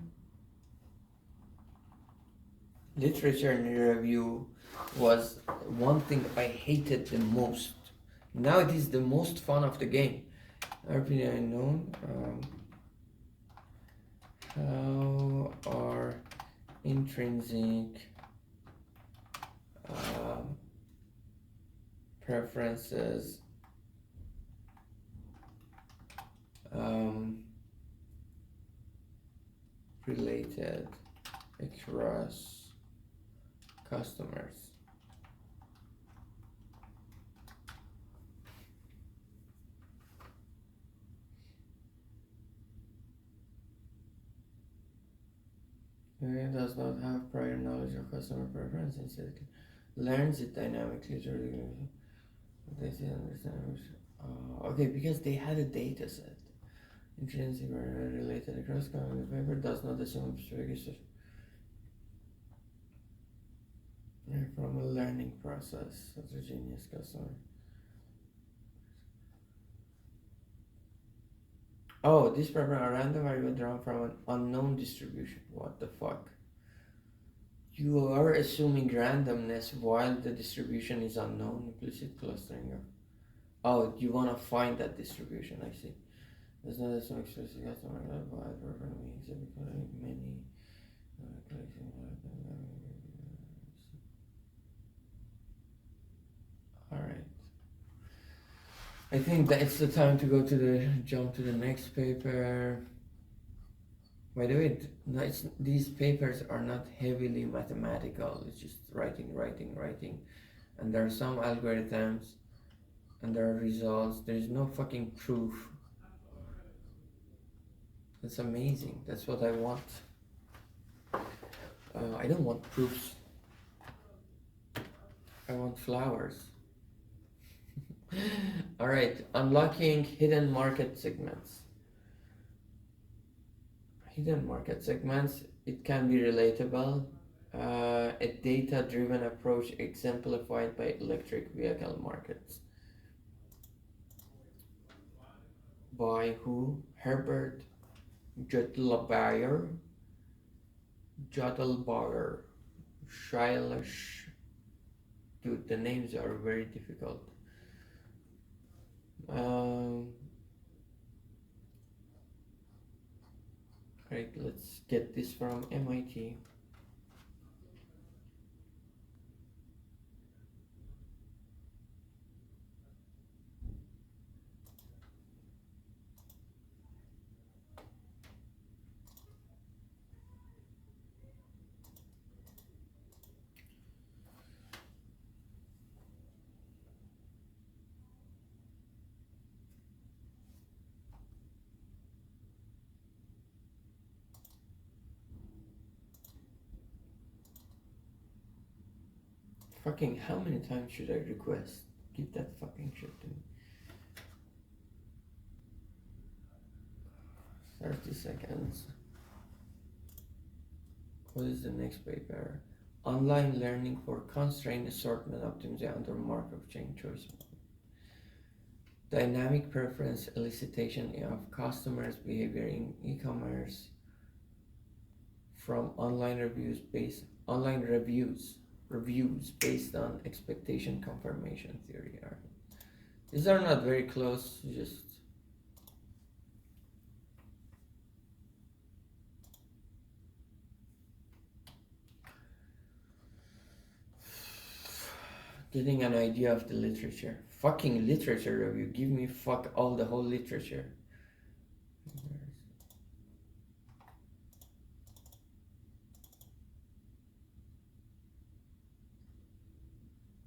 Literature review was one thing I hated the most. Now it is the most fun of the game. RPTI known. How are intrinsic preferences related across customers? It does not have prior knowledge of customer preference, instead it learns it dynamically through they understand. Okay, because they had a data set. Intrinsic or related across the paper does not assume specific from a learning process. Heterogeneous customer. Oh, this program a random variable drawn from an unknown distribution. What the fuck? You are assuming randomness while the distribution is unknown. Implicit clustering of. Oh, you want to find that distribution, I see. There's not some explicit customer wide program except many I think that it's the time to go to the jump to the next paper. By the way, no, these papers are not heavily mathematical. It's just writing, writing, writing, and there are some algorithms and there are results. There is no fucking proof. That's amazing. That's what I want. I don't want proofs. I want flowers. All right, unlocking hidden market segments. Hidden market segments, it can be relatable. A data driven approach exemplified by electric vehicle markets. By who? Herbert Jodelbauer, Jodelbauer, Shailesh. Dude, the names are very difficult. Um, right, let's get this from MIT. Fucking, how many times should I request? Give that fucking shit to me. 30 seconds. What is the next paper? Online learning for constraint assortment optimization under Markov chain choice. Dynamic preference elicitation of customers' behavior in e-commerce from online reviews based on expectation confirmation theory. These are not very close, just getting an idea of the literature. Fucking literature review. Give me fuck all the whole literature.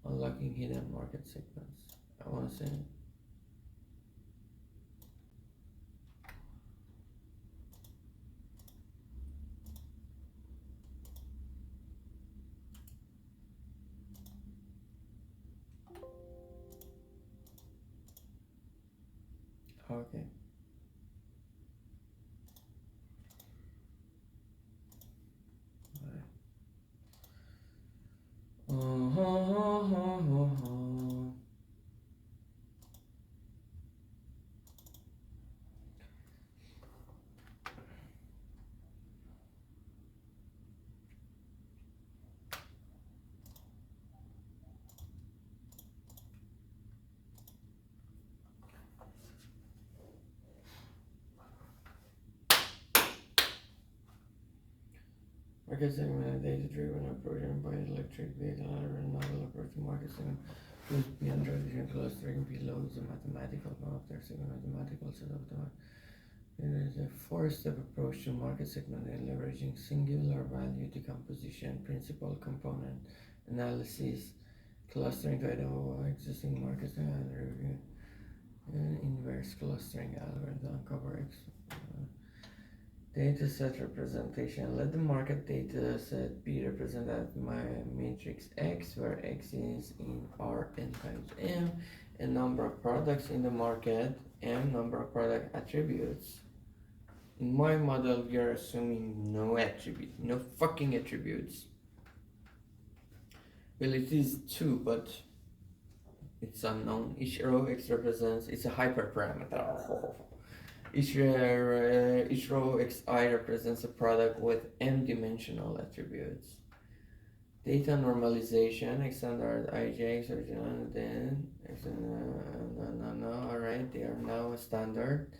Unlocking hidden market segments. I want to say. Okay. Uh-huh. Market segment, data-driven approach by electric vehicle and novel approach to market segment. Goes beyond traditional clustering below the mathematical of their segment mathematical set of the it is a four-step approach to market segmenting, leveraging singular value decomposition, principal component analysis, clustering to identify existing markets and review an inverse clustering algorithm cover data set representation. Let the market data set be represented as my matrix X, where X is in R n times M, a number of products in the market, M number of product attributes. In my model, we are assuming no fucking attributes. Well, it is 2, but it's unknown. Each row X represents, it's a hyperparameter. Each row xi represents a product with m dimensional attributes. Data normalization, x standard ij, original, then alright, they are now a standard.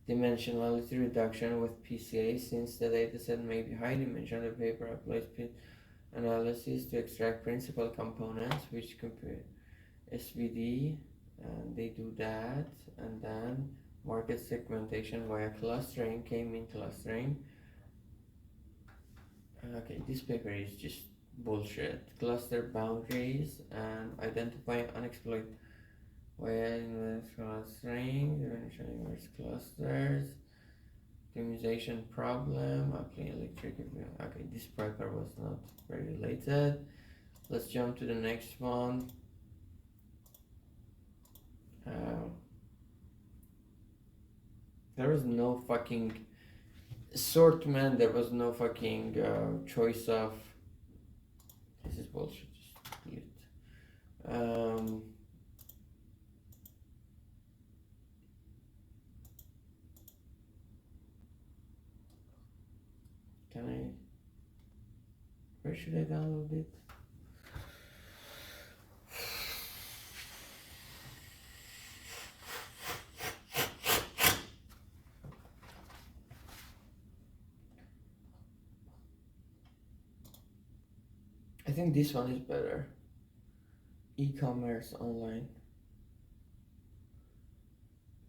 Dimensionality reduction with PCA, since the dataset may be high dimensional, the paper applies analysis to extract principal components which compare SVD and they do that, and then market segmentation via clustering, k-mean clustering. Okay, this paper is just bullshit. Cluster boundaries and identify unexploited via inverse clustering, differential inverse clusters, optimization problem, applying electric. Okay, this paper was not very related. Let's jump to the next one. There was no fucking assortment, there was no fucking choice of. This is bullshit, just delete it. Can I. Where should I download it? I think this one is better. E-commerce online.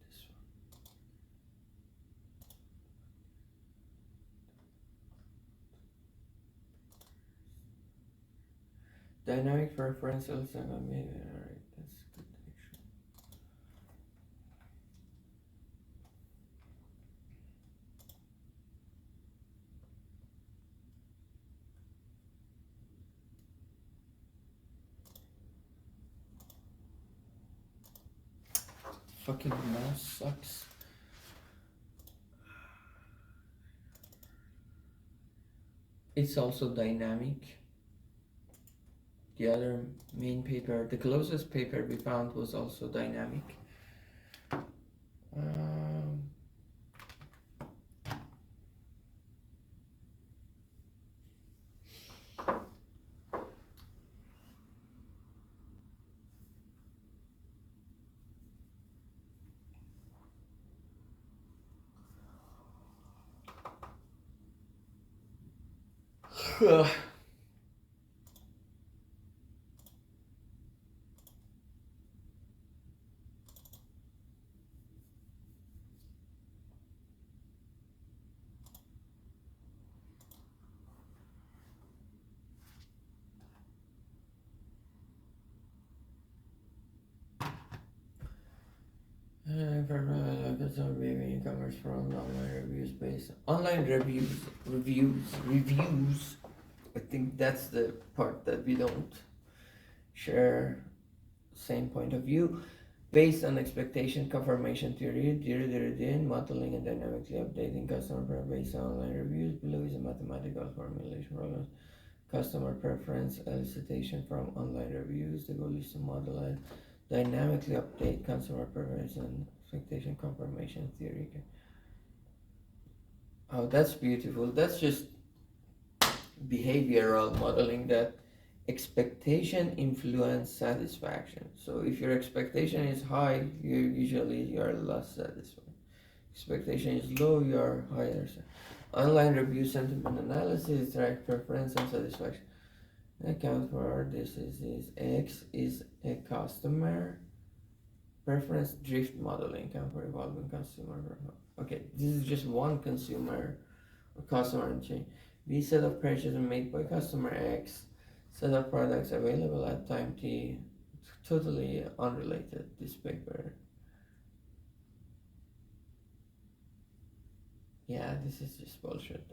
This one. Dynamic preferences and maybe alright, that's good actually. Fucking mouse sucks. It's also dynamic. The other main paper, the closest paper we found was also dynamic. E-commerce from online reviews based online reviews. I think that's the part that we don't share same point of view. Based on expectation confirmation theory, modeling and dynamically updating customer preference based on online reviews. Below is a mathematical formulation for customer preference elicitation from online reviews. The goal is to model and dynamically update consumer preference and expectation confirmation theory. Oh, that's beautiful. That's just behavioral modeling that expectation influence satisfaction. So if your expectation is high, you are less satisfied. Expectation is low, you are higher. Online review sentiment analysis, track preference and satisfaction. Account for this is X is a customer preference drift modeling account for evolving consumer. Okay, this is just one consumer or customer chain. B set of purchases made by customer X, set of products available at time T. Totally unrelated, this paper. Yeah, this is just bullshit.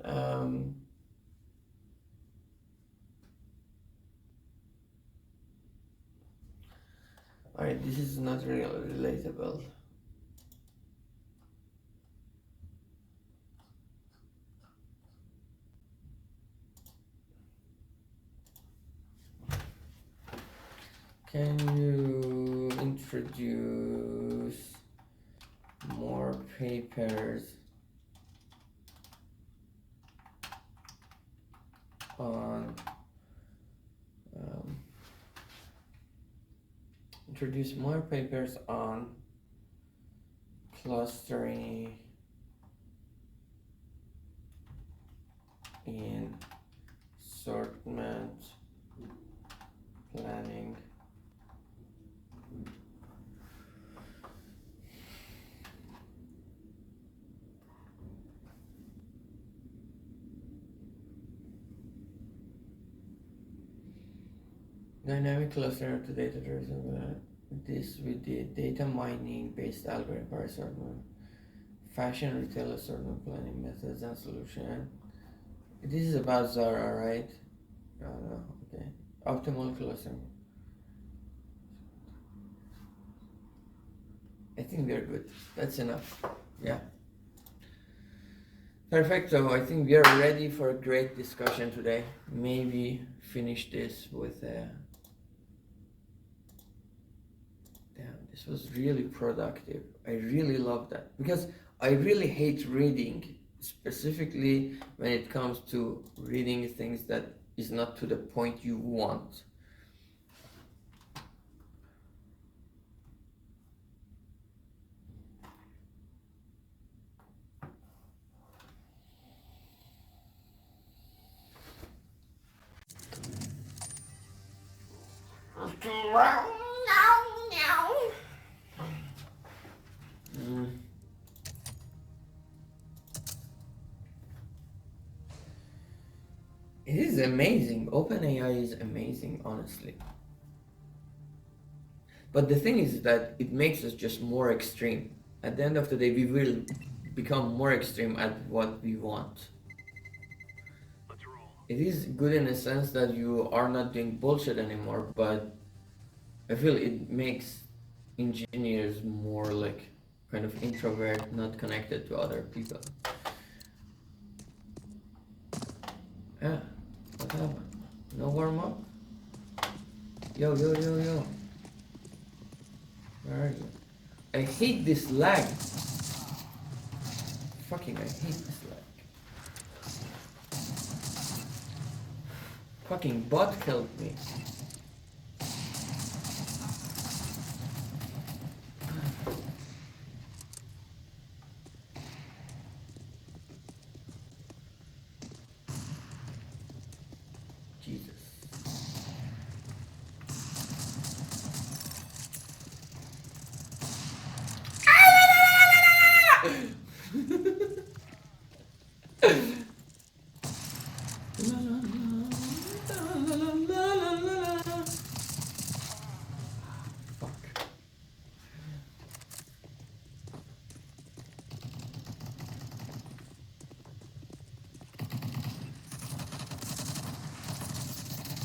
Alright, this is not really relatable. Can you introduce more papers on clustering in assortment planning Dynamic cluster to data driven. This with the data mining based algorithm for assortment, fashion retail assortment planning methods and solution. This is about Zara, right? No, okay. Optimal clustering. I think we're good. That's enough. Yeah. Perfecto. I think we are ready for a great discussion today. Maybe finish this with a. Damn, this was really productive. I really love that because I really hate reading, specifically when it comes to reading things that is not to the point you want. Mm. It is amazing. OpenAI is amazing, honestly. But the thing is that it makes us just more extreme. At the end of the day, we will become more extreme at what we want. It is good in a sense that you are not doing bullshit anymore, but I feel it makes engineers more like kind of introvert, not connected to other people. Yeah, what happened? No warm up? Yo, yo, yo, yo. Where are you? I hate this lag. Fucking, I hate this lag. Fucking bot killed me. Jesus. Fuck.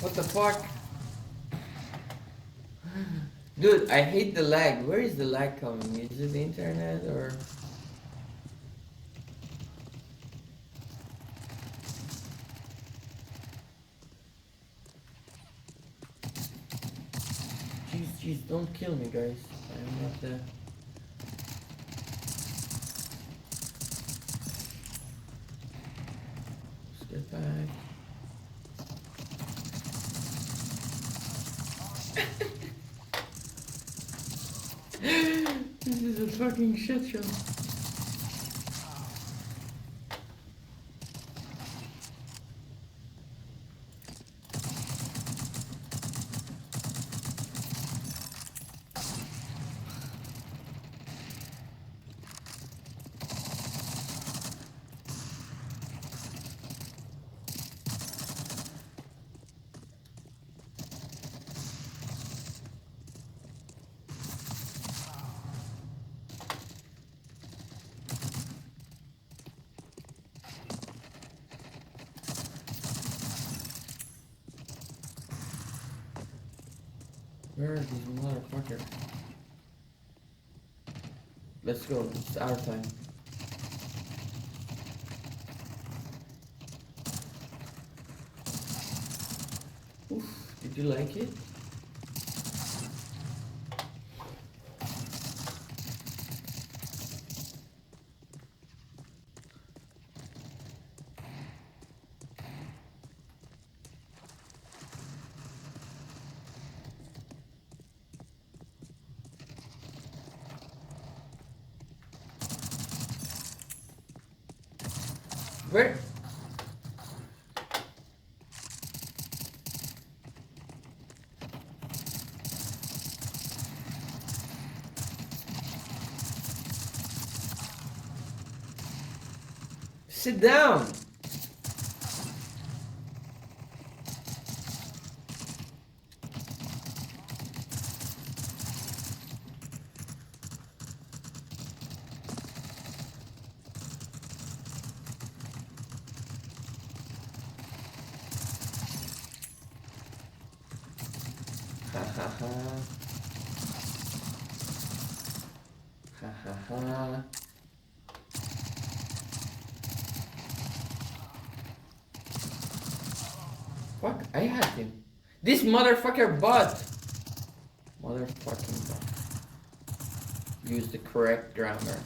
What the fuck? Dude, I hate the lag. Where is the lag coming? Is it the internet or? Jeez, jeez, don't kill me, guys. I'm not the. Let's get back. This is a fucking shit show. Where is this motherfucker? Let's go, it's our time. Oof, did you like it? Where? Sit down! ha ha. Ha ha ha. Fuck, I had him. This motherfucker bot! Motherfucking bot. Use the correct grammar.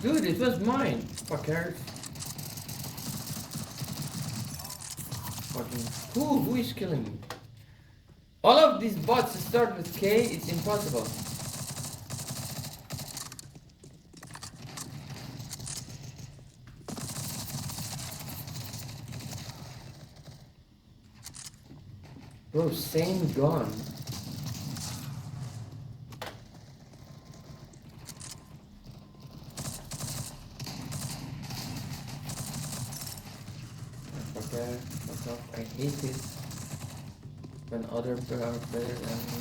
Dude, it was mine. Fuckers. Fucking. Who is killing me? All of these bots start with K, it's impossible. Bro, same gun. Okay, fuck off. I hate it when other people are better than me.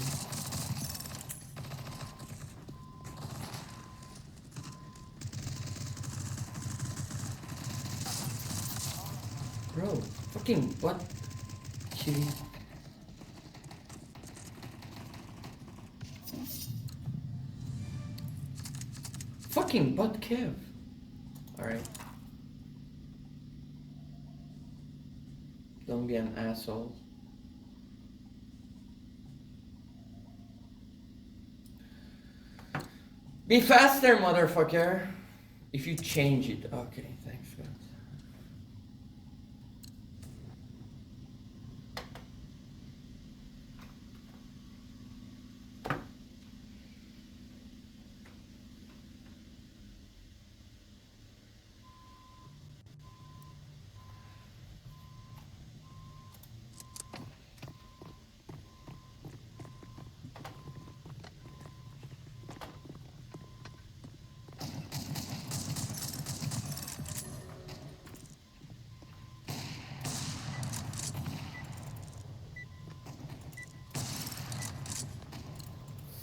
Bro, fucking what? Kitty. Fucking butt Kev. Alright. Don't be an asshole. Be faster, motherfucker. If you change it. Okay, thanks, guys.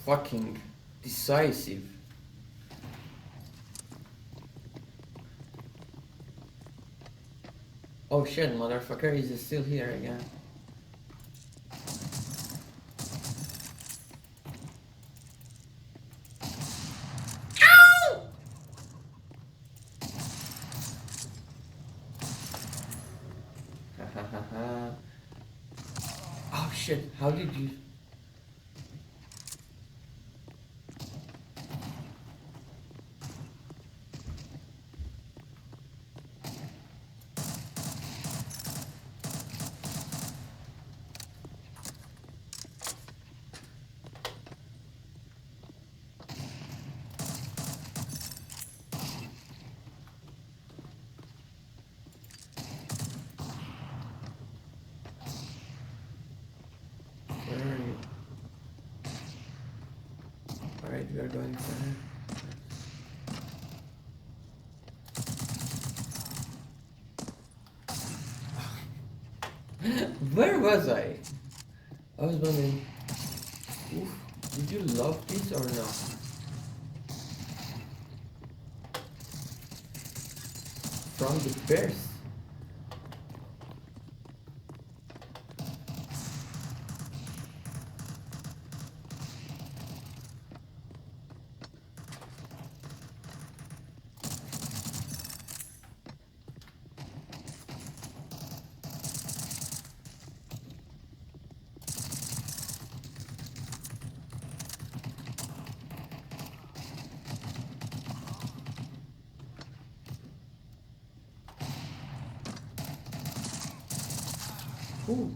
Fucking decisive. Oh shit, motherfucker, he's still here again. Ow! Ha ha ha ha. Oh shit, how did you... Where are you? Alright, we are going center. Where was I? I was wondering. Oof, did you love this or not? From the first. Ooh.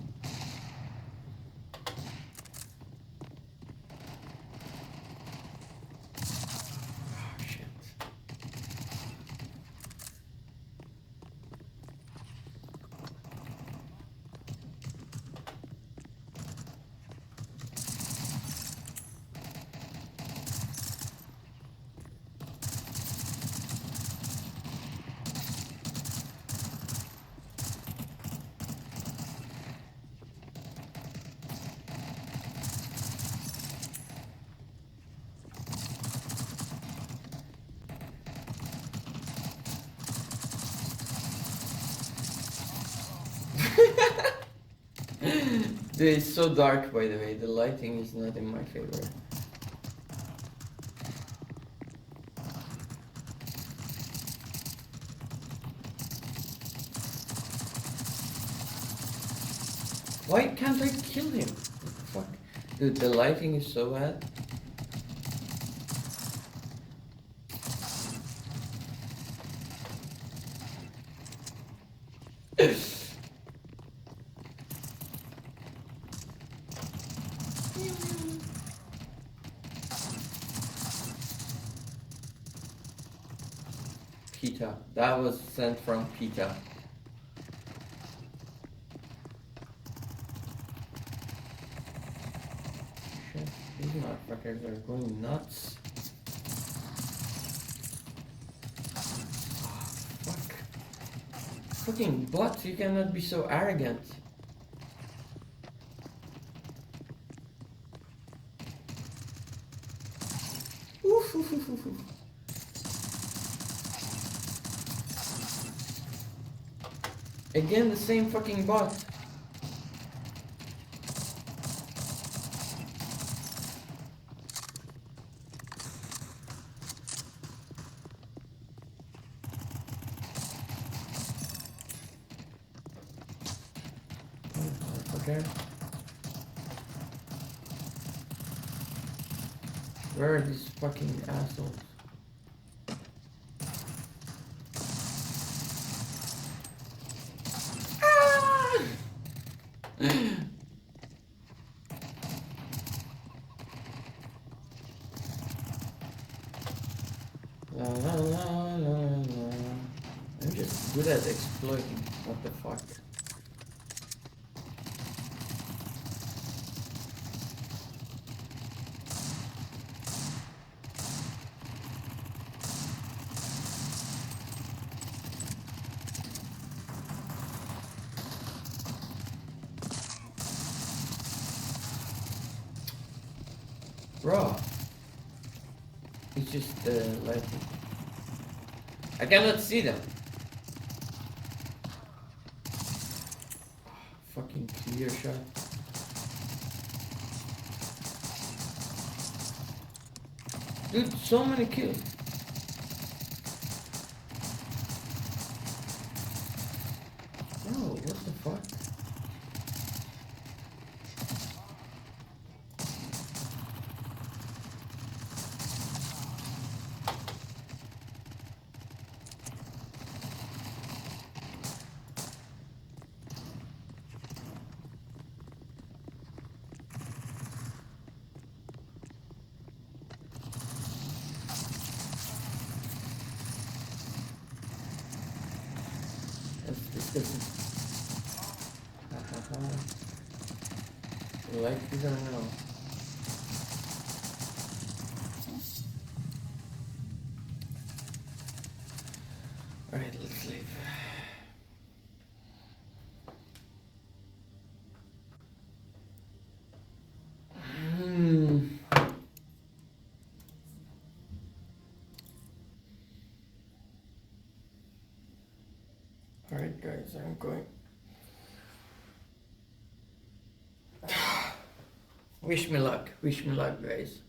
Oh, shit. It's so dark, by the way. The lighting is not in my favor. Why can't I kill him? What the fuck? Dude, the lighting is so bad. PETA. That was sent from PETA. Shit, these motherfuckers are going nuts. Fuck. Fucking bot, you cannot be so arrogant. Oof, oof, oof, oof, oof. Again, the same fucking bot. Okay. Where are these fucking assholes? Ah! La, la, la, la, la. I'm just good at exploiting. What the fuck? Bro, it's just lighting. I cannot see them. Fucking clear shot. Dude, so many kills. Bro, what the fuck? That's disgusting. Ha ha ha. You like this or no? Alright, let's leave. Alright guys, I'm going. Wish me luck guys.